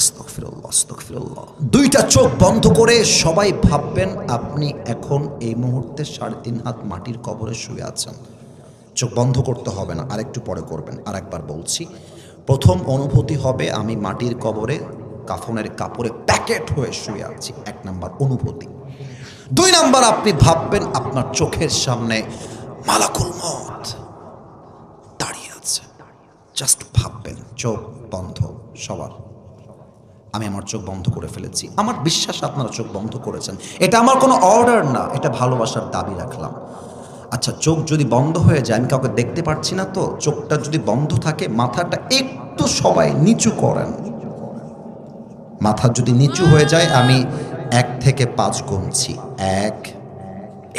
আস্তাগফিরুল্লাহ, আস্তাগফিরুল্লাহ। 2টা চোখ বন্ধ করে সবাই ভাববেন আপনি এখন এই মুহূর্তে 3.5 হাত মাটির কবরে শুয়ে আছেন। চোখ বন্ধ করতে হবে না, আরেকটু পরে করবেন। আরেকবার বলছি, প্রথম অনুভূতি হবে আমি মাটির কবরে কাফনের কাপড়ে প্যাকেট হয়ে শুয়ে আছি, 1 নাম্বার অনুভূতি। 2 নাম্বার, আপনি ভাববেন আপনার চোখের সামনে মালাকুল মউত দাঁড়িয়ে আছে। জাস্ট ভাববেন, চোখ বন্ধ সবার। আমি আমার চোখ বন্ধ করে ফেলেছি। আমার বিশ্বাস আপনারা চোখ বন্ধ করেছেন। এটা আমার কোনো অর্ডার না, এটা ভালোবাসার দাবি রাখলাম। আচ্ছা, চোখ যদি বন্ধ হয়ে যায়, আমি কাউকে দেখতে পাচ্ছি না তো, চোখটা যদি বন্ধ থাকে মাথাটা একটু সবাই নিচু করেন। মাথা যদি নিচু হয়ে যায়, আমি 1 থেকে 5 গুনছি। 1,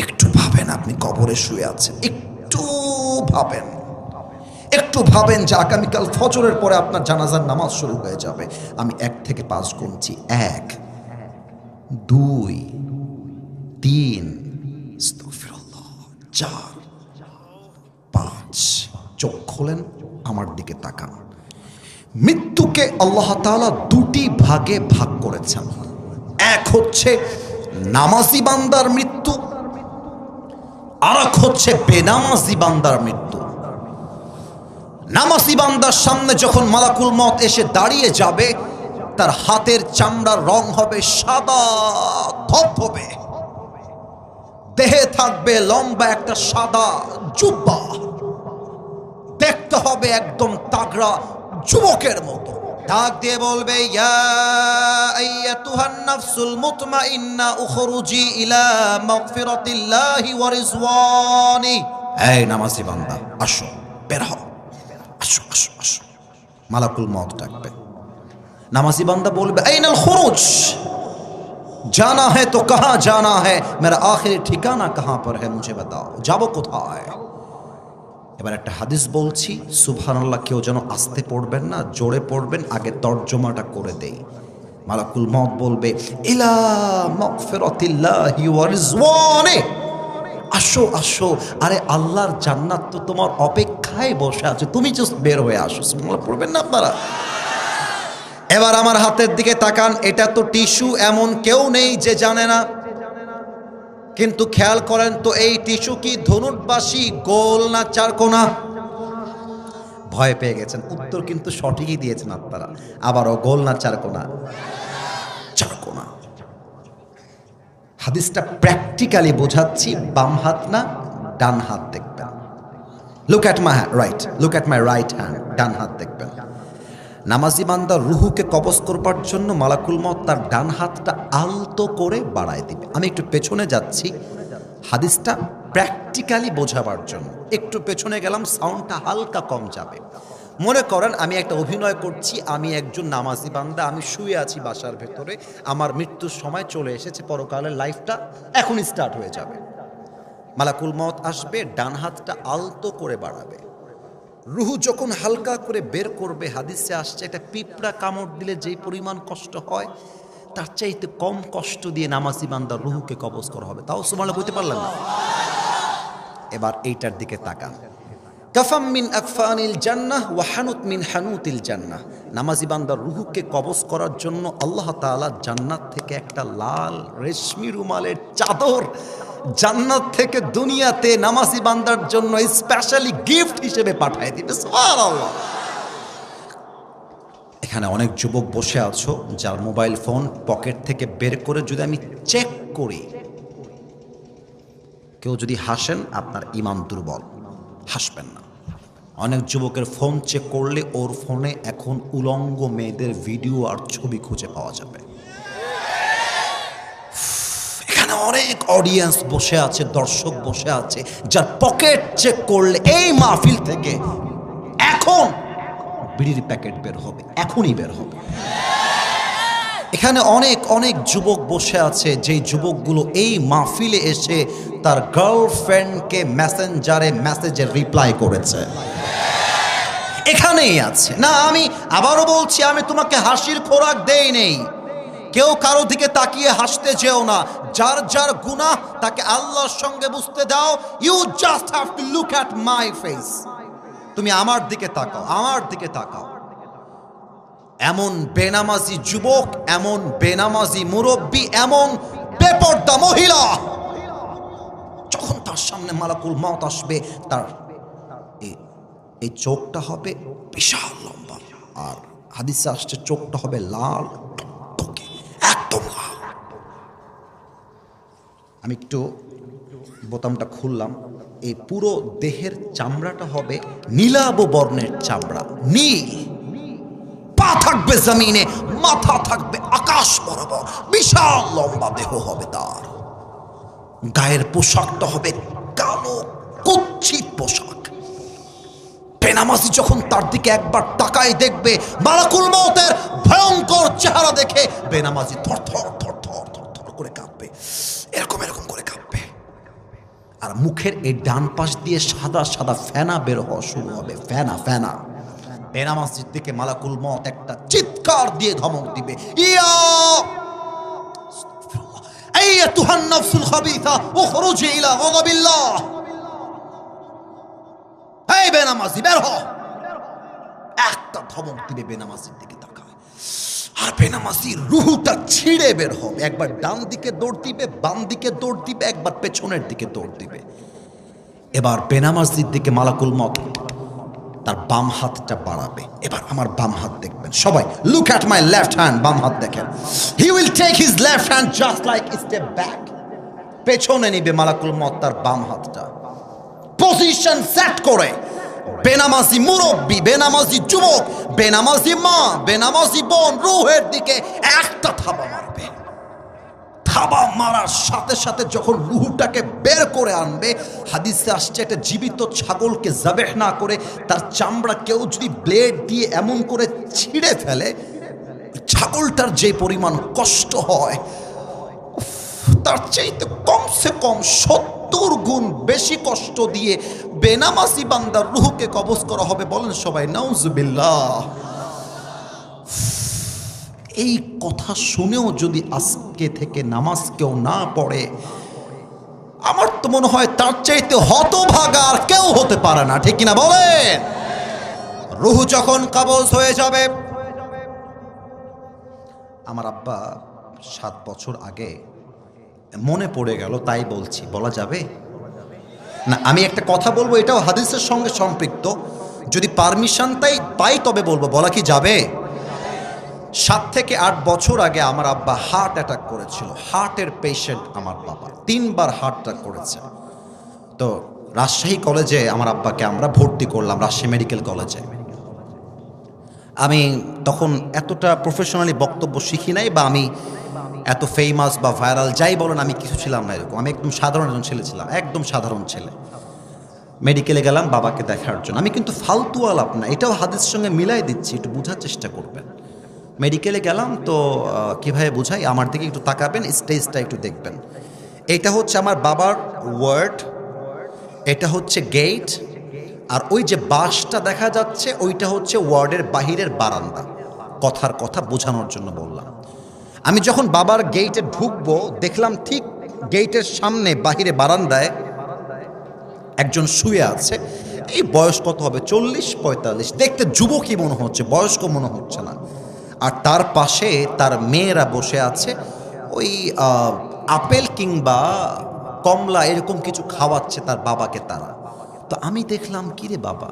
একটু ভাবেন আপনি কবরে শুয়ে আছেন, একটু ভাবেন, একটু ভাবেন যে আগামীকাল ফজরের পরে আপনার জানাজার নামাজ শুরু হয়ে যাবে। আমি 1 থেকে 5 গুনছি। 1, 2, 3, 4, 5। চোখ খোলেন, আমার দিকে তাকান। মৃত্যুকে আল্লাহ তাআলা 2টি ভাগে ভাগ করেছেন। এক হচ্ছে নামাজি বান্দার মৃত্যু, আর এক হচ্ছে বেনামাজি বান্দার মৃত্যু। নামাজি বান্দার সামনে যখন মালাকুল মউত এসে দাঁড়িয়ে যাবে, তার হাতের চামড়ার রং হবে সাদা ধবধবে, দেহে থাকবে লম্বা একটা সাদা জুব্বা, দেখতে হবে একদম তাগড়া যুবকের মতো। ডাক দিয়ে বলবে, ইয়া আইয়াতুহান নাফসুল মুতমাইন্না উখরুজি ইলা মাগফিরাতিল্লাহি ওয়া রিজওয়ানি। এই নামাজি বান্দা, আসো, বের হও, আসো আসো আসো। মালাকুল মউত ডাকবে। নামাজি বান্দা বলবে, আইনাল খুরুজ, जाना है तो कहाँ जाना है, मेरा आखिरी ठिकाना कहाँ पर है, मुझे बताओ, যাবো কোথায়। এবার একটা হাদিস বলছি, সুবহানাল্লাহ, কেউ যেন আস্তে পড়বেন না, জোরে পড়বেন। আগে তর্জমাটা করে দেই। মালাকুল মউত বলবে, ইলা মাগফিরাতিল্লাহি ওয়া রিজওয়ানি, আসো আসো, আরে আল্লাহর জান্নাত তো তোমার অপেক্ষায় বসে আছে, তুমি জাস্ট বের হয়ে আসো। সুবহানাল্লাহ পড়বেন না আপনারা? এবার আমার হাতের দিকে তাকান। এটা তো টিস্যু, এমন কেউ নেই যে জানে না। কিন্তু খেয়াল করেন তো, এই টিস্যু কি ধনুটবাসী, গোল না চারকোনা? ভয় পেয়ে গেছেন, উত্তর কিন্তু সঠিকই দিয়েছেন আপনারা। আবারও, গোল না চারকোনা? চারকোনা। হাদিসটা প্র্যাকটিক্যালি বোঝাচ্ছি, বাম হাত না ডান হাত দেখবেন। Look at my right, look at my right hand, ডান হাত দেখবেন। নামাজি বান্দার রুহুকে কবজ করবার জন্য মালাকুল মউত তার ডান হাতটা আলতো করে বাড়ায় দিবে। আমি একটু পেছনে যাচ্ছি হাদিসটা প্র্যাকটিক্যালি বোঝাবার জন্য। একটু পেছনে গেলাম, সাউন্ডটা হালকা কম যাবে। মনে করেন আমি একটা অভিনয় করছি, আমি একজন নামাজি বান্দা, আমি শুয়ে আছি বাসার ভেতরে, আমার মৃত্যুর সময় চলে এসেছে, পরকালের লাইফটা এখনই স্টার্ট হয়ে যাবে। মালাকুল মউত আসবে, ডান হাতটা আলতো করে বাড়াবে, রুহু যখন হালকা করে বের করবে, হাদিসে আসছে একটা পিঁপড়া কামড় দিলে যেই পরিমাণ কষ্ট হয় তার চাইতে কম কষ্ট দিয়ে নামাজি বান্দার রুহুকে কবজ করা হবে। তাও সুবহানাল্লাহ বলতে পারলাম না। এবার এইটার দিকে তাকান। কাফাম মিন আকফানিল জান্নাহ ওয়া হানুত মিন হানুতিল জান্নাহ। নামাজি বান্দার রুহুকে কবজ করার জন্য আল্লাহ তাআলা জান্নাত থেকে একটা লাল রেশমি রুমালের চাদর জান্নাত থেকে দুনিয়াতে নামাজি বান্দার জন্য স্পেশালি গিফট হিসেবে পাঠিয়ে দিবে। সুবহানাল্লাহ। এখানে অনেক যুবক বসে আছো যার মোবাইল ফোন পকেট থেকে বের করে যদি আমি চেক করি, কেউ যদি হাসেন আপনার ঈমান দুর্বল, হাসবেন না। অনেক যুবকের ফোন চেক করলে ওর ফোনে এখন উলঙ্গ মেয়েদের ভিডিও আর ছবি খুঁজে পাওয়া যাবে। এখানে অনেক অডিয়েন্স বসে আছে, দর্শক বসে আছে যার পকেট চেক করলে এই মাহফিল থেকে এখন বিড়ির প্যাকেট বের হবে, এখনই বের হবে। এখানে অনেক অনেক যুবক বসে আছে যেই যুবকগুলো এই মাহফিলে এসে তার গার্লফ্রেন্ডকে মেসেঞ্জারে মেসেজে রিপ্লাই করেছে, এখানেই আছে। না, আমি আবারও বলছি, আমি তোমাকে হাসির খোরাক দেই নেই। কেউ কারো দিকে তাকিয়ে হাসতে যেও না। যার যার গুনাহ তাকে আল্লাহর সঙ্গে বুঝতে দাও। You just have to look at my face. তুমি আমার দিকে তাকাও, আমার দিকে তাকাও। এমন বেনামাজি যুবক, এমন বেনামাজি মুরব্বী, এমন বেপর্দা মহিলা, যখন তার সামনে মালাকুল মউত আসবে, তার এই চোখটা হবে বিশাল লম্বা, আর হাদিসে আসছে চোখটা হবে লাল টকটকে, একদম লাল। আমি একটু বোতামটা খুললাম, এই পুরো দেহের চামড়াটা হবে নীলাভ বর্ণের চামড়া, নীল। পা থাকবে জমিনে, মাথা থাকবে আকাশ বরাবর, বিশাল লম্বা দেহ হবে তার। গায়ের পোশাকটা হবে কালো কুৎসিত পোশাক। বেনামাজি যখন তার দিকে একবার তাকায় দেখবে, মালাকুল মউতের ভয়ঙ্কর চেহারা দেখে বেনামাজি থরথর থরথর থরথর করে কাঁপবে, এরকম এরকম করে কাঁপবে। আর মুখের এই ডান পাশ দিয়ে সাদা সাদা ফেনা বের হওয়া শুরু হবে, ফেনা ফেনা। বেনামাজির দিকে মালাকুল মউত একটা চিৎকার দিয়ে ধমক দিবে, ইয়া আইয়াতুহান নাফসুল খাবিসা উখরুজি ইলা গাযাবিল্লাহ। এই বেনামাজি বের হ, একটা ধমক দিবে, বেনামাজির দিকে তাকায়, আর বেনামাজির রুহুটা ছিঁড়ে বের হবে। একবার ডান দিকে দৌড় দিবে, বাম দিকে দৌড় দিবে, একবার পেছনের দিকে দৌড় দিবে। এবার বেনামাজির দিকে মালাকুল মউত তার বাম হাতটা বাড়াবে। এবার আমার বাম হাত দেখবেন সবাই, look at my left hand. বাম হাত দেখেন। He will take his left hand just like step back, পেছনে নিবে মালাকুল মউত তার বাম হাতটা, পজিশন সেট করে। বেনামাজি মুরব্বী, বেনামাজি যুবক, বেনামাজি মা, বেনামাজি বোন রুহের দিকে একটা থাবা মারবে। থাবা মারার সাথে সাথে যখন রুহুটাকে বের করে আনবে, হাদিসে আসছে একটা জীবিত ছাগলকে জাবেহ না করে তার চামড়া কেউ যদি ব্লেড দিয়ে এমন করে ছিঁড়ে ফেলে, ছাগলটার যে পরিমাণ কষ্ট হয় তার চাইতে কমসে কম 70 গুণ বেশি কষ্ট দিয়ে বেনামাজি বান্দার রুহুকে কবজ করা হবে। বলেন সবাই নাউজুবিল্লাহ। এই কথা শুনেও যদি আজকে থেকে নামাজ কেউ না পড়ে, আমার তো মনে হয় তার চাইতে হতভাগা আর কেউ হতে পারে না, ঠিক কিনা বলেন? রুহু যখন কবজ হয়ে যাবে, আমার আব্বা 7 বছর আগে মনে পড়ে গেল, তাই বলছি, বলা যাবে না? আমি একটা কথা বলবো, এটাও হাদিসের সঙ্গে সম্পৃক্ত, যদি পারমিশন পাই তবে বলবো, বলা কি যাবে? 7 থেকে 8 বছর আগে আমার আব্বা হার্ট অ্যাটাক করেছিল। হার্টের পেশেন্ট আমার বাবা, 3 বার হার্ট অ্যাটাক করেছে। তো রাজশাহী কলেজে আমার আব্বাকে আমরা ভর্তি করলাম, রাজশাহী মেডিকেল কলেজে। আমি তখন এতটা প্রফেশনালি বক্তব্য শিখি নাই, বা আমি এত ফেমাস বা ভাইরাল যাই বলেন আমি কিছু ছিলাম না এরকম। আমি একদম সাধারণ একজন ছেলে ছিলাম, একদম সাধারণ ছেলে। মেডিকেলে গেলাম বাবাকে দেখার জন্য। আমি কিন্তু ফালতু আলাপ না, এটাও হাদিসের সঙ্গে মিলাই দিচ্ছি, একটু বোঝার চেষ্টা করবেন। মেডিকেলে গেলাম তো কীভাবে বোঝাই, আমার দিকে একটু তাকাবেন, স্টেজটা একটু দেখবেন। এটা হচ্ছে আমার বাবার ওয়ার্ড, এটা হচ্ছে গেট, আর ওই যে বাসটা দেখা যাচ্ছে ওইটা হচ্ছে ওয়ার্ডের বাহিরের বারান্দা। কথার কথা বোঝানোর জন্য বললাম। আমি যখন বাবার গেটে ঢুকবো দেখলাম ঠিক গেটের সামনে বাহিরে বারান্দায় একজন শুয়ে আছে। এই বয়স কত হবে, 40-45, দেখতে যুবকই মনে হচ্ছে, বয়স্ক মনে হচ্ছে না। আর তার পাশে তার মেয়েরা বসে আছে, ওই আপেল কিংবা কমলা এরকম কিছু খাওয়াচ্ছে তার বাবাকে তারা। তো আমি দেখলাম কিরে বাবা,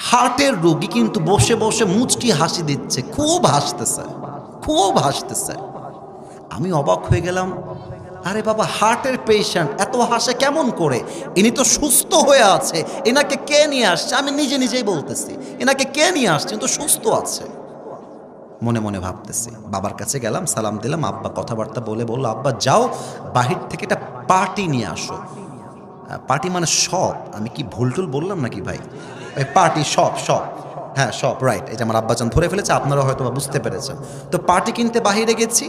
হার্টের রোগী কিন্তু বসে বসে মুচকি হাসি দিচ্ছে, খুব হাসতেছে, খুব হাসতেছে। আমি অবাক হয়ে গেলাম, আরে বাবা হার্টের পেশেন্ট এত হাসে কেমন করে? ইনি তো সুস্থ হয়ে আছে, এনাকে কে নিয়ে আসছে? আমি নিজে নিজেই বলতেছি এনাকে কে নিয়ে আসছে, তো সুস্থ আছে। মনে মনে ভাবতেছি, বাবার কাছে গেলাম, সালাম দিলাম। আব্বা কথাবার্তা বলে বললো, আব্বা যাও বাহির থেকে একটা পার্টি নিয়ে আসো। পার্টি মানে সব, আমি কি ভুলটুল বললাম নাকি ভাই? ওই পার্টি সব, হ্যাঁ সব, রাইট। এটা আমার আব্বাজান ধরে ফেলেছে, আপনারা হয়তো বুঝতে পেরেছেন। তো পার্টি কিনতে বাহিরে গেছি,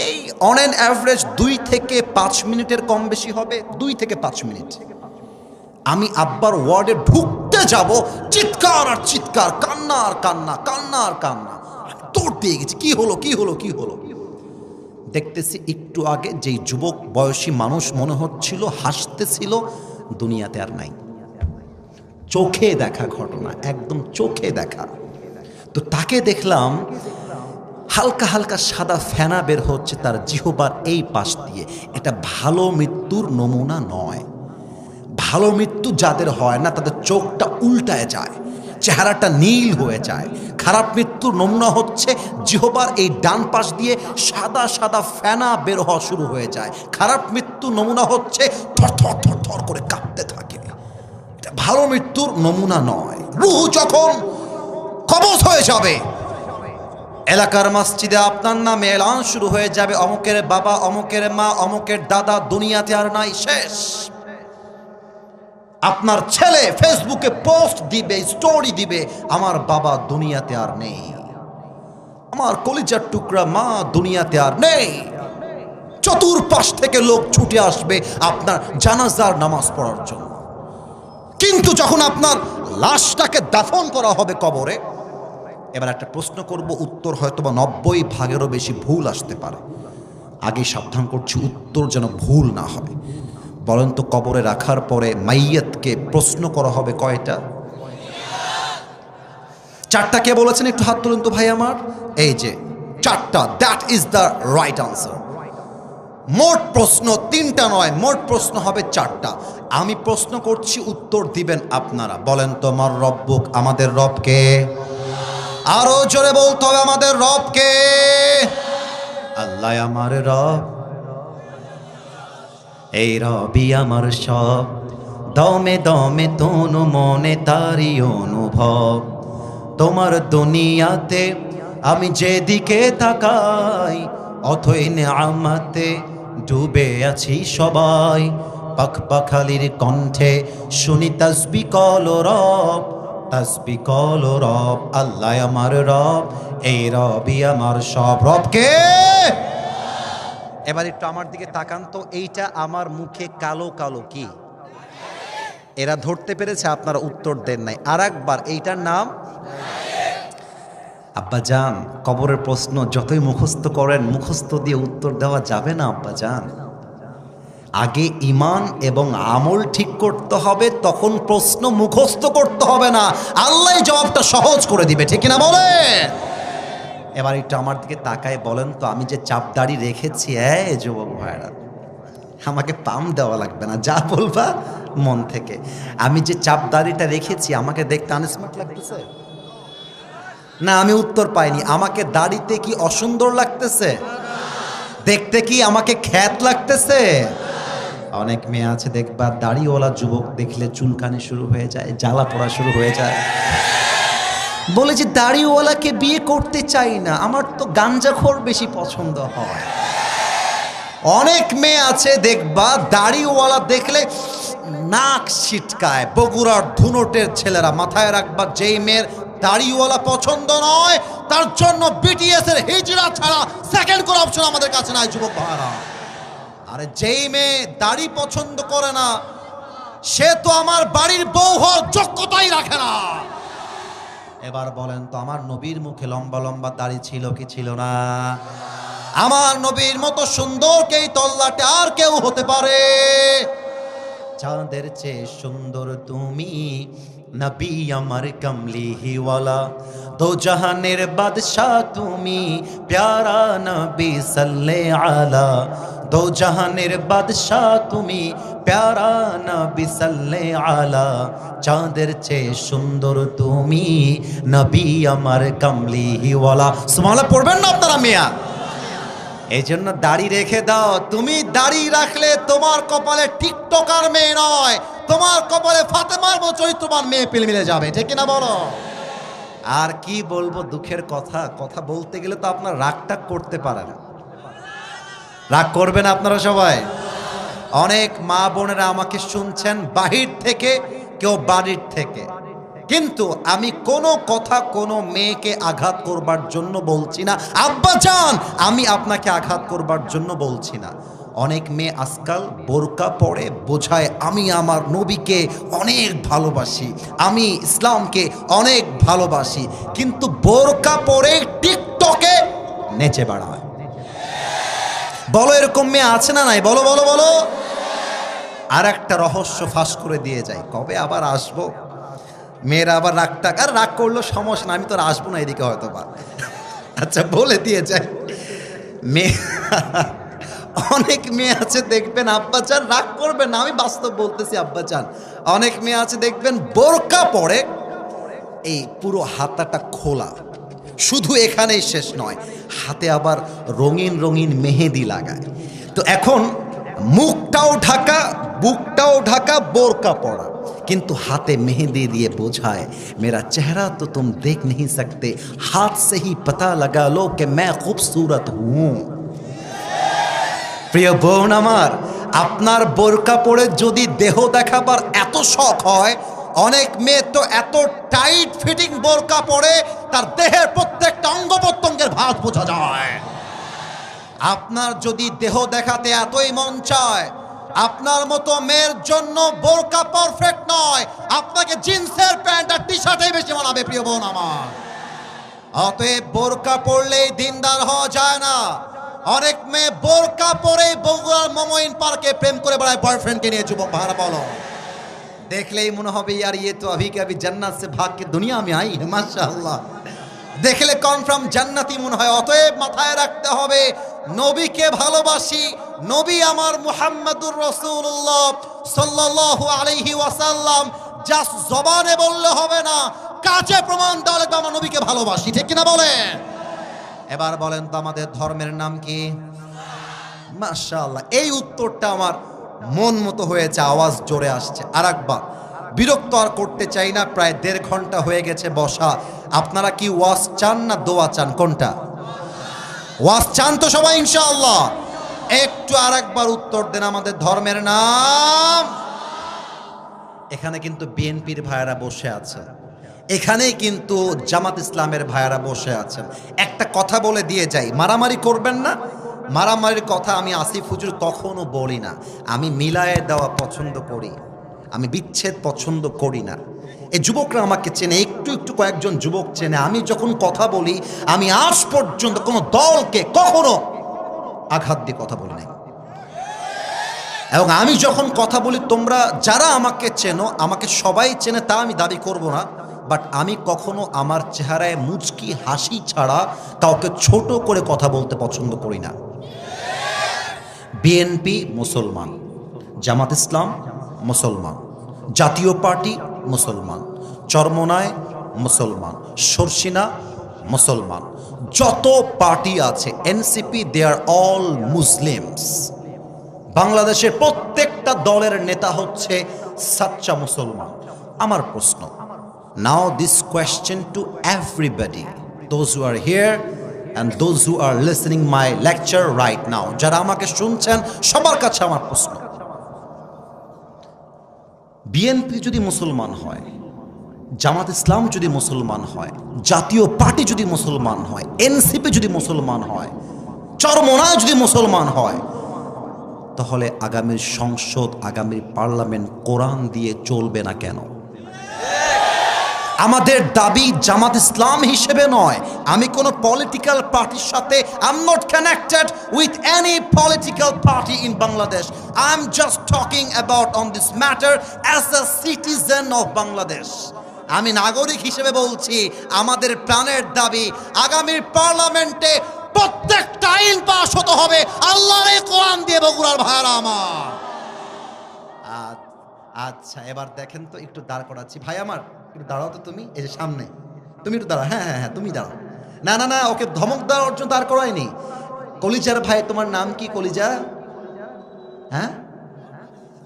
এই অন অ্যান অ্যাভারেজ 2 থেকে 5 মিনিটের কম বেশি হবে, 2 থেকে 5 মিনিট। আমি আব্বার ওয়ার্ডে ঢুকতে যাব, চিৎকার আর চিৎকার, কান্না আর কান্না, কান্না আর কান্না, তোর দিয়ে গেছি। কি হলো কি হলো কি হলো? দেখতেছি একটু আগে যেই যুবক বয়সী মানুষ মনে হচ্ছিল হাসতেছিল, দুনিয়াতে আর নাই। চোখে দেখা ঘটনা, একদম চোখে দেখা। তো তাকে দেখলাম হালকা হালকা সাদা ফেনা বের হচ্ছে তার জিহ্বার এই পাশ দিয়ে। এটা ভালো মৃত্যুর নমুনা নয়। ভালো মৃত্যু যাদের হয় না তাদের চোখটা উল্টায় যায়, চেহারাটা নীল হয়ে যায়। খারাপ মৃত্যুর নমুনা হচ্ছে জিহ্বার এই ডান পাশ দিয়ে সাদা সাদা ফেনা বের হওয়া শুরু হয়ে যায়। খারাপ মৃত্যুর নমুনা হচ্ছে থর থর থর থর করে কাঁপতে থাকে। এটা ভালো মৃত্যুর নমুনা নয়। রূহ যখন কবজ হয়ে যাবে, এলাকার মসজিদে আপনার নামে এলান শুরু হয়ে যাবে, অমুকের বাবা, অমুকের মা, অমুকের দাদা দুনিয়াতে আর নাই, শেষ। আপনার ছেলে ফেসবুকে পোস্ট দিবে, স্টোরি দিবে, আমার বাবা দুনিয়াতে আর নেই, আমার কলিজার টুকরা মা দুনিয়াতে আর নেই। চতুর্পাশ থেকে লোক ছুটে আসবে আপনার জানাজার নামাজ পড়ার জন্য। কিন্তু যখন আপনার লাশটাকে দাফন করা হবে কবরে, এবার একটা প্রশ্ন করব, উত্তর হয়তো বা 90% বেশি ভুল আসতে পারে। আগে সাবধান করছি, উত্তর যেন ভুল না হয়। বলেন তো, কবরে রাখার পরে মাইয়াতকে প্রশ্ন করা হবে কয়টা? 4টা। কে বলেছেন একটু হাত তুলুন তো ভাই আমার। এই যে 4টা, that is the right answer. মোট প্রশ্ন 3টা নয়, মোট প্রশ্ন হবে 4টা। আমি প্রশ্ন করছি, উত্তর দিবেন আপনারা। বলেন তো, আমার রব্বুক, আমাদের রবকে। আরো জোরে বলতে হবে, আমাদের রবকে। আল্লাহ আমার রব, এই রবি আমার সব, দমে দমে তনু মনে তারি অনুভব। তোমার দুনিয়াতে আমি যেদিকে তাকাই, অথই নেয়ামতে ডুবে আছি সবাই। পাখপাখালির কণ্ঠে শুনি তাসবিহ কলো রব, তাসবিহ কলো রব। আল্লাহ আমার রব, এই রবি আমার সব। রবকে। এবার একটু আমার দিকে তাকান তো, এইটা আমার মুখে কালো কালো কি? এরা ধরতে পেরেছে, আপনারা উত্তর দেন নাই। আর একবার, এইটার নাম আব্বাজান। কবরের প্রশ্ন যতই মুখস্থ করেন, মুখস্থ দিয়ে উত্তর দেওয়া যাবে না আব্বাজান। আগে ঈমান এবং আমল ঠিক করতে হবে, তখন প্রশ্ন মুখস্থ করতে হবে না। আল্লাহ জবাবটা সহজ করে দিবে, ঠিক না বলেন? এবার একটু আমার দিকে তাকায় বলেন তো, আমি যে চাপ দাড়ি রেখেছি, যুবক ভাইরা, আমাকে পাম দেওয়া লাগবে না, যা বলবা মন থেকে। আমি যে চাপ দাড়িটা রেখেছি, আমাকে দেখতে আনস্মার্ট লাগতেছে না? আমি উত্তর পাইনি। আমাকে দাড়িতে কি অসুন্দর লাগতেছে? দেখতে কি আমাকে খ্যাত লাগতেছে? অনেক মেয়ে আছে দেখবা, দাড়িওয়ালা যুবক দেখলে চুলকানি শুরু হয়ে যায়, জ্বালা পোড়া শুরু হয়ে যায়। বলে যে দাড়িওয়ালাকে বিয়ে করতে চাই না, আমার তো গাঞ্জাখোর বেশি পছন্দ হয়। অনেক মেয়ে আছে দেখবা দাড়িওয়ালা দেখলে নাক ছিটকায়। বগুড়ার ধুনটের ছেলেরা মাথায় রাখবা, যেই মেয়ের দাড়িওয়ালা পছন্দ নয় তার জন্য বিটিএস এর হিজড়া ছাড়া সেকেন্ড কোন অপশন আমাদের কাছে নাই যুবক ভাইরা। আরে যেই মেয়ে দাড়ি পছন্দ করে না সে তো আমার বাড়ির বউ হওয়ার যোগ্যতাই রাখে না। এবার বলেন তো আমার নবীর মুখে লম্বা লম্বা দাড়ি ছিল কি ছিল না? আমার নবীর মতো সুন্দর কে তল্লাটে আর কেউ হতে পারে? চাঁদের চেয়ে সুন্দর তুমি নবী আমার কমলিহিওয়ালা, দো জাহানের বাদশাহ তুমি প্যারা নবী সাল্লাল্লাহু আলা, দো জাহানের বাদশাহ তুমি প্যারা নবী সাল্লাল্লাহু আলা, চাঁদের চেয়ে সুন্দর তুমি নবী আমার কমলিহিওয়ালা। সুবহানাল্লাহ পড়বেন না আপনারা মিয়া? এই জন্য দাড়ি রেখে দাও। তুমি দাড়ি রাখলে তোমার কপালে টিকটকার মেয়ে নয়, তোমার কপালে ফাতেমার মতো চরিত্রবান মেয়ে পেলে মিলে যাবে, ঠিক কিনা বলো? আর কি বলবো দুঃখের কথা, কথা বলতে গেলে তো আপনার রাগটা করতে পারে না। রাগ করবেন আপনারা সবাই? অনেক মা বোনেরা আমাকে শুনছেন বাহির থেকে, কেউ বাড়ির থেকে, কিন্তু আমি কোনো কথা কোনো মেয়েকে আঘাত করবার জন্য বলছি না। আব্বা জান আমি আপনাকে আঘাত করবার জন্য বলছি না। অনেক মেয়ে আজকাল বোরকা পরে বোঝায় আমি আমার নবীকে অনেক ভালোবাসি, আমি ইসলামকে অনেক ভালোবাসি, কিন্তু বোরকা পরে টিকটকে নেচে বেড়ায়। বলো এরকম মেয়ে আছে না নাই? বলো বলো বলো। আর একটা রহস্য ফাঁস করে দিয়ে যায়, কবে আবার আসবো? মেয়েরা আবার রাগটা, আর রাগ করলো সমস্যা না, আমি তো আর আসবো না এদিকে হয়তো বা। আচ্ছা বলে দিয়ে যায় মেয়ে, অনেক মেয়ে আছে দেখবেন আব্বা চান রাগ করবেন না, আমি বাস্তব বলতেছি আব্বা চান, অনেক মেয়ে আছে দেখবেন বোরকা পরে এই পুরো হাতাটা খোলা, শুধু এখানেই শেষ নয়, হাতে আবার রঙিন রঙিন মেহেদি লাগায়। তো এখন মুখটাও ঢাকা বুকটাও ঢাকা বোরকা পরা, কিন্তু হাতে মেহেदी दिए বোঝায় मेरा चेहरा तो तुम देख नहीं सकते, हाथ से ही पता लगा लो कि मैं खूबसूरत हूँ। প্রিয় বোন আমার, আপনার বোরকা পরে যদি দেহ দেখাবার এত শখ হয়, অনেক মেয়ে তো এত টাইট ফিটিং বোরকা পরে তার দেহের প্রত্যেকটা অঙ্গ প্রত্যঙ্গের ভাঁজ বোঝা যায়। আপনার যদি দেহ দেখাতে এতই মন চায়, আপনার মতো মেয়ের জন্য বোরকা পারফেক্ট নয়, আপনাকে জিন্সের প্যান্ট আর টি শার্টই বেশি মানাবে প্রিয় বোন আমার। অতএব বোরকা পরলেই দিনদার হওয়া যায় না। অনেক মেয়ে বোরকা পরে বগুড়ার মমইন পার্কে প্রেম করে বেড়ায় বয়ফ্রেন্ডকে নিয়ে। যুবক ভাড়া বলো, দেখলেই মনে হবে ইয়ার ইয়ে তো अभी के अभी जन्नत से भाग के दुनिया में आई है माशाअल्लाह, দেখলে কনফার্ম জান্নাতি মনে হয়। অতএব মাথায় রাখতে হবে নবীকে ভালোবাসি, নবী আমার মুহাম্মদুর রাসূলুল্লাহ সাল্লাল্লাহু আলাইহি ওয়াসাল্লাম, জাস্ট জবানে বললে হবে না, কাজে প্রমাণ দেওয়া লাগবে আমরা নবীকে ভালোবাসি, ঠিক কিনা বলেন? এবার বলেন তো আমাদের ধর্মের নাম কি? মাশাআল্লাহ, এই উত্তরটা আমার মন মতো হয়েছে, আওয়াজ জোরে আসছে। আর একবার বিরক্ত আর করতে চাই না, প্রায় 1.5 ঘন্টা হয়ে গেছে বসা। আপনারা কি ওয়াজ চান না দোয়া চান? কোনটা? ওয়াজ চান তো সবাই ইনশাআল্লাহ? একটু আর একবার উত্তর দেন আমাদের ধর্মের নাম। এখানে কিন্তু বিএনপির ভাইয়েরা বসে আছে, এখানেই কিন্তু জামাত ইসলামের ভাইয়েরা বসে আছেন। একটা কথা বলে দিয়ে যাই, মারামারি করবেন না। মারামারির কথা আমি আসিফ হুজুর কখনো বলি না। আমি মিলায়ে দেওয়া পছন্দ করি, আমি বিচ্ছেদ পছন্দ করি না। এই যুবকরা আমাকে চেনে, একটু একটু কয়েকজন যুবক চেনে। আমি যখন কথা বলি আমি আজ পর্যন্ত কোনো দলকে কখনো আঘাত দিয়ে কথা বলি নাই, এবং আমি যখন কথা বলি তোমরা যারা আমাকে চেনো, আমাকে সবাই চেনে তা আমি দাবি করব না, বাট আমি কখনো আমার চেহারায় মুচকি হাসি ছাড়া কাউকে ছোট করে কথা বলতে পছন্দ করি না। বিএনপি মুসলমান, জামাত ইসলাম মুসলমান, জাতীয় পার্টি মুসলমান, চরমনায় মুসলমান, শর্ষিনা মুসলমান, যত পার্টি আছে NCP, they are all Muslims. বাংলাদেশের প্রত্যেকটা দলের নেতা হচ্ছে সাচ্চা মুসলমান। আমার প্রশ্ন, Now this question to everybody, those who are here and those who are listening my lecture right now, যারা আমাকে শুনছেন সবার কাছে আমার প্রশ্ন, বিএনপি যদি মুসলমান হয়, জামাত ইসলাম যদি মুসলমান হয়, জাতীয় পার্টি যদি মুসলমান হয়, এনসিপি যদি মুসলমান হয়, চরমোনাই যদি মুসলমান হয়, তাহলে আগামীর সংসদ, আগামীর পার্লামেন্ট কোরআন দিয়ে চলবে না কেন? আমাদের দাবি জামাত ইসলাম হিসেবে নয়, আমি কোনো পলিটিক্যাল পার্টির সাথে I am not connected with any political party in Bangladesh. I am just talking about on this matter as a citizen of Bangladesh. আমি নাগরিক হিসেবে বলছি, আমাদের প্রাণের দাবি আগামীর পার্লামেন্টে প্রত্যেকটা আইন পাস হতে হবে আল্লাহর এই কোরআন দিয়ে। বগুড়ার ভাইরা আমার, আচ্ছা এবার দেখেন তো, একটু দাঁড় করাচ্ছি। ভাই আমার একটু দাঁড়াও তো, তুমি এই যে সামনে, তুমি একটু দাঁড়াও। হ্যাঁ হ্যাঁ হ্যাঁ, তুমি দাঁড়াও। না না না, ওকে ধমক দেওয়ার অর্জন দাঁড় করায়নি। কলিজার ভাই, তোমার নাম কি কলিজা? হ্যাঁ,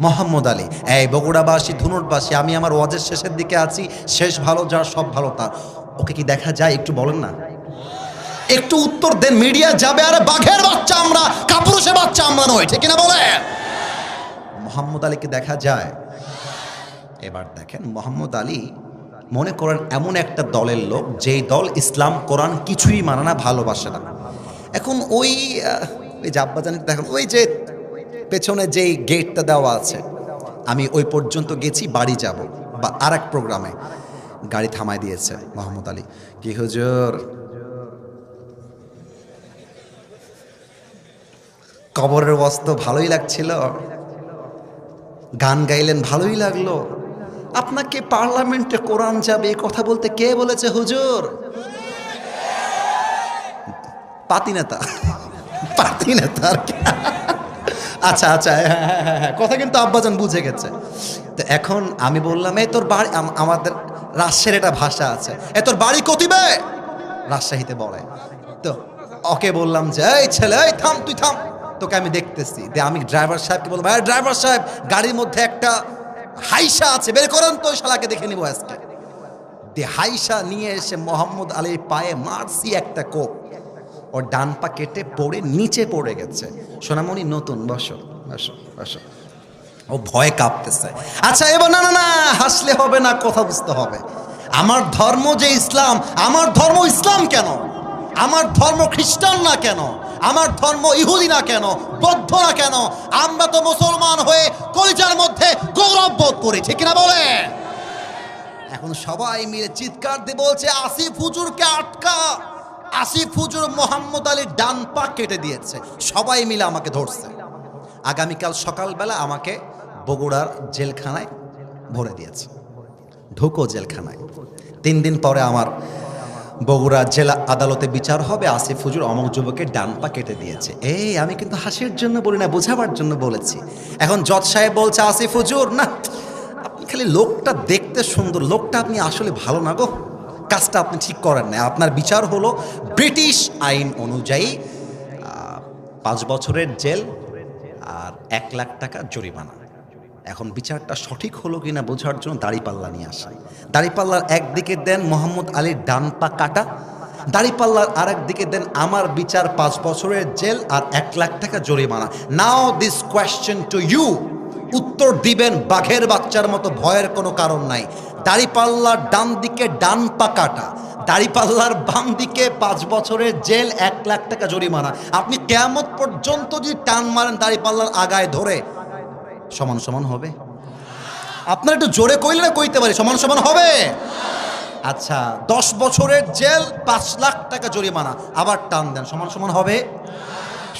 মোহাম্মদ আলী। এই বগুড়াবাসী, ধুনুটবাসী, আমি আমার ওয়াজের শেষের দিকে আছি, শেষ ভালো যার সব ভালো তার। ওকে কি দেখা যায়? একটু বলেন না, একটু উত্তর দেন। মিডিয়া যাবে, আরে বাঘের বাচ্চা আমরা, কাপুরুষের বাচ্চা আমরা নই, ঠিক কিনা বলে? মোহাম্মদ আলীকে দেখা যায়? এবার দেখেন, মোহাম্মদ আলী মনে করেন এমন একটা দলের লোক, যেই দল ইসলাম কোরআন কিছুই মানে না, ভালোবাসে না। এখন ওই যে আব্বাজানি দেখেন, ওই যে পেছনে যেই গেটটা দেওয়া আছে, আমি ওই পর্যন্ত গেছি, বাড়ি যাব বা আর এক প্রোগ্রামে, গাড়ি থামায় দিয়েছে মোহাম্মদ আলী। কি হুজুর, কবরের বস্ত্র ভালোই লাগছিল, গান গাইলেন ভালোই লাগলো, আপনাকে পার্লামেন্টে কোরআন যাবে এই কথা বলতে কে বলেছে হুজুর? পাতি নেতা, পাতি নেতা আর কি। আচ্ছা আচ্ছা, হ্যাঁ, কথা কিন্তু আব্বাজান বুঝে গেছে। তো এখন আমি বললাম, এই তোর বাড়ি, আমাদের রাজশাহীর একটা ভাষা আছে, এ তোর বাড়ি কতিবে, রাজশাহীতে বলে। তো ওকে বললাম যে, এই ছেলে, এই থাম, তুই থাম, তোকে আমি দেখতেছি। দিয়ে আমি ড্রাইভার সাহেবকে বললাম, হ্যাঁ ড্রাইভার সাহেব, গাড়ির মধ্যে একটা হাইসা আছে, বের করেন তো, ওই শালাকে দেখে নিব আজকে। দিয়ে হাইসা নিয়ে এসে মোহাম্মদ আলীর পায়ে মারছি একটা কোপ, ওর ডান পা কেটে পড়ে নিচে পড়ে গেছে। সোনামণি নতুন, বসো বসো বসো। ও ভয় কাঁপতেছে। আচ্ছা এবার না না না, হাসলে হবে না, কথা বুঝতে হবে। আমার ধর্ম যে ইসলাম, আমার ধর্ম ইসলাম কেন? আমার ধর্ম খ্রিস্টান না কেন? আমার ধর্ম ইহুদি না কেন? বৌদ্ধ না কেন? আমরা তো মুসলমান হয়ে কলিজার মধ্যে গৌরব বোধ করি, ঠিক না বলে? এখন সবাই মিলে চিৎকার দিয়ে বলছে, আসিফ হুজুরকে আটকা। আসিফ হুজুর মোহাম্মদ আলীর ডান পা কেটে দিয়েছে। সবাই মিলে আমাকে ধরছে। আগামীকাল সকালবেলা আমাকে বগুড়ার জেলখানায় ভরে দিয়েছে, ঢুকো জেলখানায়। 3 দিন পরে আমার বগুড়া জেলা আদালতে বিচার হবে, আসিফ হুজুর অমক যুবকের ডান পা কেটে দিয়েছে। এই আমি কিন্তু হাসির জন্য বলি না, বোঝাবার জন্য বলেছি। এখন জজ সাহেব বলছে, আসিফ হুজুর না, আপনি খালি লোকটা দেখতে সুন্দর, লোকটা আপনি আসলে ভালো না গো, কাজটা আপনি ঠিক করেন না। আপনার বিচার হলো ব্রিটিশ আইন অনুযায়ী 5 বছরের জেল আর 1 লাখ টাকা জরিমানা। এখন বিচারটা সঠিক হলো কিনা বোঝার জন্য দাড়িপাল্লা নিয়ে আসেন। দাড়িপাল্লার একদিকে দেন মোহাম্মদ আলীর ডান পা কাটা, দাড়িপাল্লার আর একদিকে দেন আমার বিচার 5 বছরের জেল আর 1 লাখ টাকা জরিমানা। নাও দিস কোয়েশ্চেন টু ইউ, উত্তর দিবেন বাঘের বাচ্চার মতো, ভয়ের কোনো কারণ নাই। দাড়িপাল্লার ডান দিকে ডান পা কাটা, দাড়িপাল্লার বাম দিকে 5 বছরের জেল, 1 লাখ টাকা জরিমানা। আপনি কিয়ামত পর্যন্ত যদি টান মারেন দাড়িপাল্লার আগায় ধরে, সমান সমান হবে? আপনার একটু জোরে কইলে না কইতে পারি, সমান সমান হবে? আচ্ছা 10 বছরের জেল, 5 লাখ টাকা জরিমানা, আবার টান দেন, সমান সমান হবে?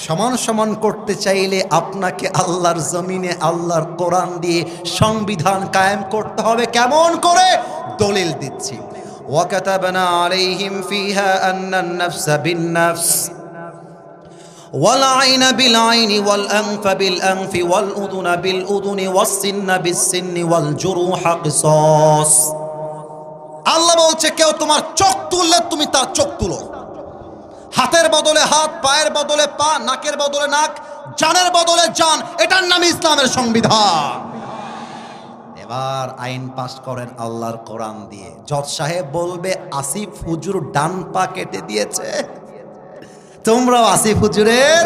সমান সমান করতে চাইলে আপনাকে আল্লাহর জমিনে আল্লাহর কোরআন দিয়ে সংবিধান কায়েম করতে হবে। কেমন করে? দলিল দিচ্ছি। ওয়াকাতাবনা আলাইহিম ফিহা আন্নান নাফসা বিন-নাফস ওয়াল আইনা বিল আইনি ওয়াল আনফা বিল আনফি ওয়াল উযুনা বিল উযুনি ওয়াস সিন্না বিস সিন্নি ওয়াল জুরুহা কিসাস। আল্লাহ বলছে, কেউ তোমার চোখ তুললে তুমি তার চোখ তুলো, হাতের বদলে হাত, পায়ের বদলে পা, নাকের বদলে নাক, জানের বদলে জান। এটার নাম ইসলামের সংবিধান। এবার আইন পাস করেন আল্লাহর কোরআন দিয়ে। জজ সাহেব বলবে আসিফ হুজুর ডান পা কেটে দিয়েছে, তোমরাও আসিফ হুজুরের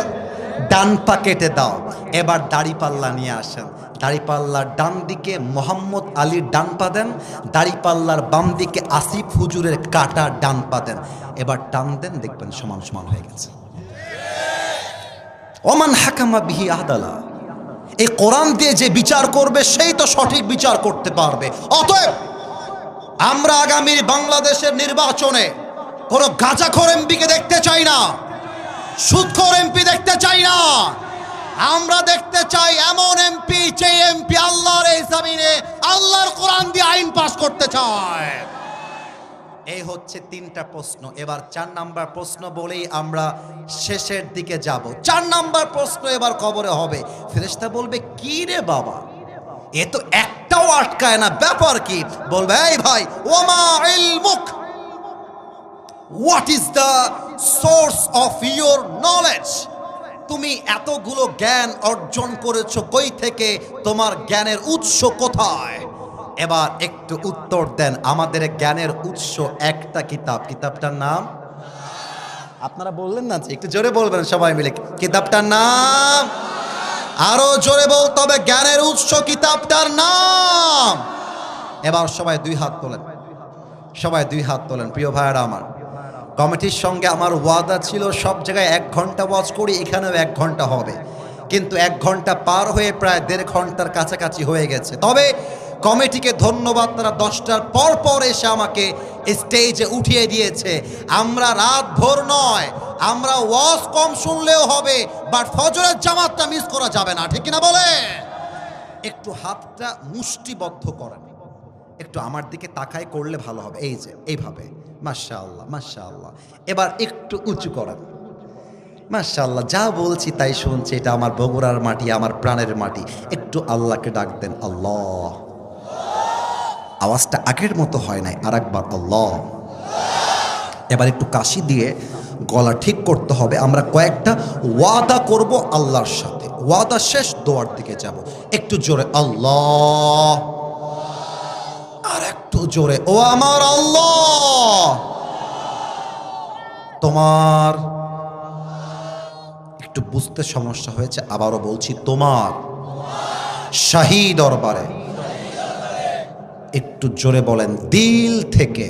ডান পা কেটে দাও। এবার দাড়িপাল্লা নিয়ে আসেন, দাড়িপাল্লার ডান দিকে মোহাম্মদ আলীর ডান পা দেন, দাড়িপাল্লার বাম দিকে আসিফ হুজুরের কাটা ডান পা দেন। এবার টান দেন, দেখবেন সমান সমান হয়ে গেছে। ওমান হাকামা বিহি আদালা, এই কোরআন দিয়ে যে বিচার করবে সেই তো সঠিক বিচার করতে পারবে। অতএব আমরা আগামীর বাংলাদেশের নির্বাচনে কোনো গাঁজাখোর এমপিকে দেখতে চাই না, সুদখোর এমপি দেখতে চাই না। আমরা দেখতে চাই এমন এমপি যে এমপি আল্লাহর এই জমিনে আল্লাহর কোরআন দিয়ে আইন পাস করতে চায়। এই হচ্ছে 3টা প্রশ্ন। এবার 4 নাম্বার প্রশ্ন বলেই আমরা শেষের দিকে যাব। 4 নাম্বার প্রশ্ন এবার কবরে হবে। ফেরেশতা বলবে কি রে বাবা, এ তো একটাও আটকায় না, ব্যাপার কি? বলবে এই ভাই, ওমা ইলমুক, what is the source of your knowledge? তুমি এতগুলো জ্ঞান অর্জন করেছো কই থেকে? তোমার জ্ঞানের উৎস কোথায়? এবার একটু উত্তর দেন। আমাদের জ্ঞানের উৎস একটা কিতাব, কিতাবটার নাম আপনারা বললেন না, একটু জোরে বলবেন সবাই মিলে, কিতাবটার নাম আরো জোরে বলতে হবে, জ্ঞানের উৎস কিতাবটার নাম। এবার সবাই 2 হাত তোলেন, সবাই 2 হাত তোলেন। প্রিয় ভাইয়েরা আমার, কমিটির সঙ্গে আমার ওয়াদা ছিল সব জায়গায় 1 ঘন্টা ওয়াজ করি, এখানেও 1 ঘন্টা হবে, কিন্তু 1 ঘন্টা পার হয়ে প্রায় 1.5 ঘন্টার কাছাকাছি হয়ে গেছে। তবে কমিটিকে ধন্যবাদ, তারা 10টার পর পর এসে আমাকে স্টেজে উঠিয়ে দিয়েছে। আমরা রাত ভোর নয়, আমরা ওয়াজ কম শুনলেও হবে, বাট ফজরের জামাতটা মিস করা যাবে না, ঠিক কিনা বলে? একটু হাতটা মুষ্টিবদ্ধ করেন, একটু আমার দিকে তাকায় করলে ভালো হবে। এই যে এইভাবে, মাশাআল্লাহ মাশাআল্লাহ। এবার একটু উঁচু করেন, মাশাআল্লাহ। যা বলছি তাই শুনছি, এটা আমার বগুড়ার মাটি, আমার প্রাণের মাটি। একটু আল্লাহকে ডাক দেন, আল্লাহ। আওয়াজটা আগের মতো হয় নাই, আর একবার আল্লাহ। এবার একটু কাশি দিয়ে গলা ঠিক করতে হবে। আমরা কয়েকটা ওয়াদা করব আল্লাহর সাথে, ওয়াদা শেষ দোয়ার দিকে যাব। একটু জোরে আল্লাহ, আর একটু জোরে, ও আমার আল্লাহ, তোমার, একটু বুঝতে সমস্যা হয়েছে, আবারও বলছি, তোমার শাহী দরবারে। একটু জোরে বলেন, দিল থেকে।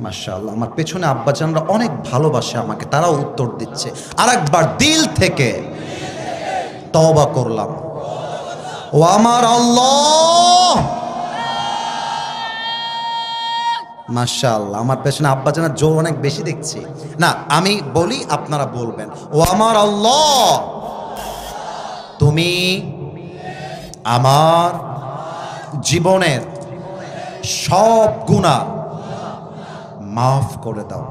মাশাআল্লাহ, আমার পেছনে আব্বাজানরা অনেক ভালোবাসে আমাকে, তারাও উত্তর দিচ্ছে। আর একবার, দিল থেকে তওবা করলাম, ও আমার আল্লাহ। মাশাআল্লাহ, আমার পেছনে আব্বাজানের জোর অনেক বেশি দেখছি। না, আমি বলি, আপনারা বলবেন, ও আমার আল্লাহ, তুমি আমার জীবনের সব গুনাহ মাফ করে দাও।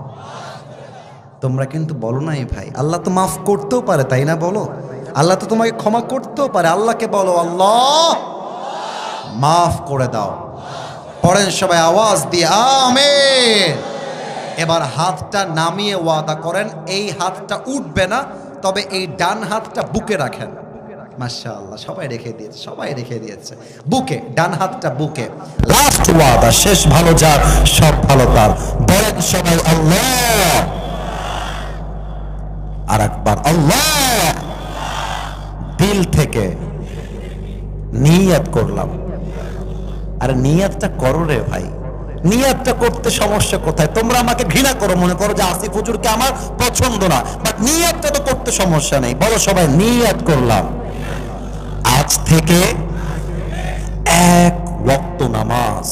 তোমরা কিন্তু বলো না এই ভাই, আল্লাহ তো মাফ করতেও পারে, তাই না? বলো, আল্লাহ তো তোমাকে ক্ষমা করতেও পারে। আল্লাহকে বলো, আল্লাহ মাফ করে দাও। পড়েন সবাই আওয়াজ দিয়ে, আমিন। এবার হাতটা নামিয়ে ওয়াদা করেন, এই হাতটা উঠবে না, তবে এই ডান হাতটা বুকে রাখেন। মাশাআল্লাহ, সবাই রেখে দিয়েছে, সবাই রেখে দিয়েছে বুকে, ডান হাতটা বুকে। লাস্ট ওয়াদা, শেষ ভালো যার সব ভালো তার। বলেন সবাই আল্লাহ, আর একবার আল্লাহ। দিল থেকে নিয়ত করলাম। আরে নিয়তটা করো রে ভাই, নিয়তটা করতে সমস্যা কোথায়? তোমরা আমাকে ঘৃণা করো, মনে করো যে আসিফ হুজুরকে আমার পছন্দ না, বাট নিয়তটা তো করতে সমস্যা নেই। বলো সবাই, নিয়ত করলাম আজ থেকে 1 ওয়াক্ত নামাজ,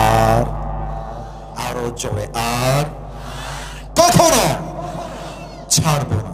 আর আরো জোরে, আর কখনো ছাড়বো না।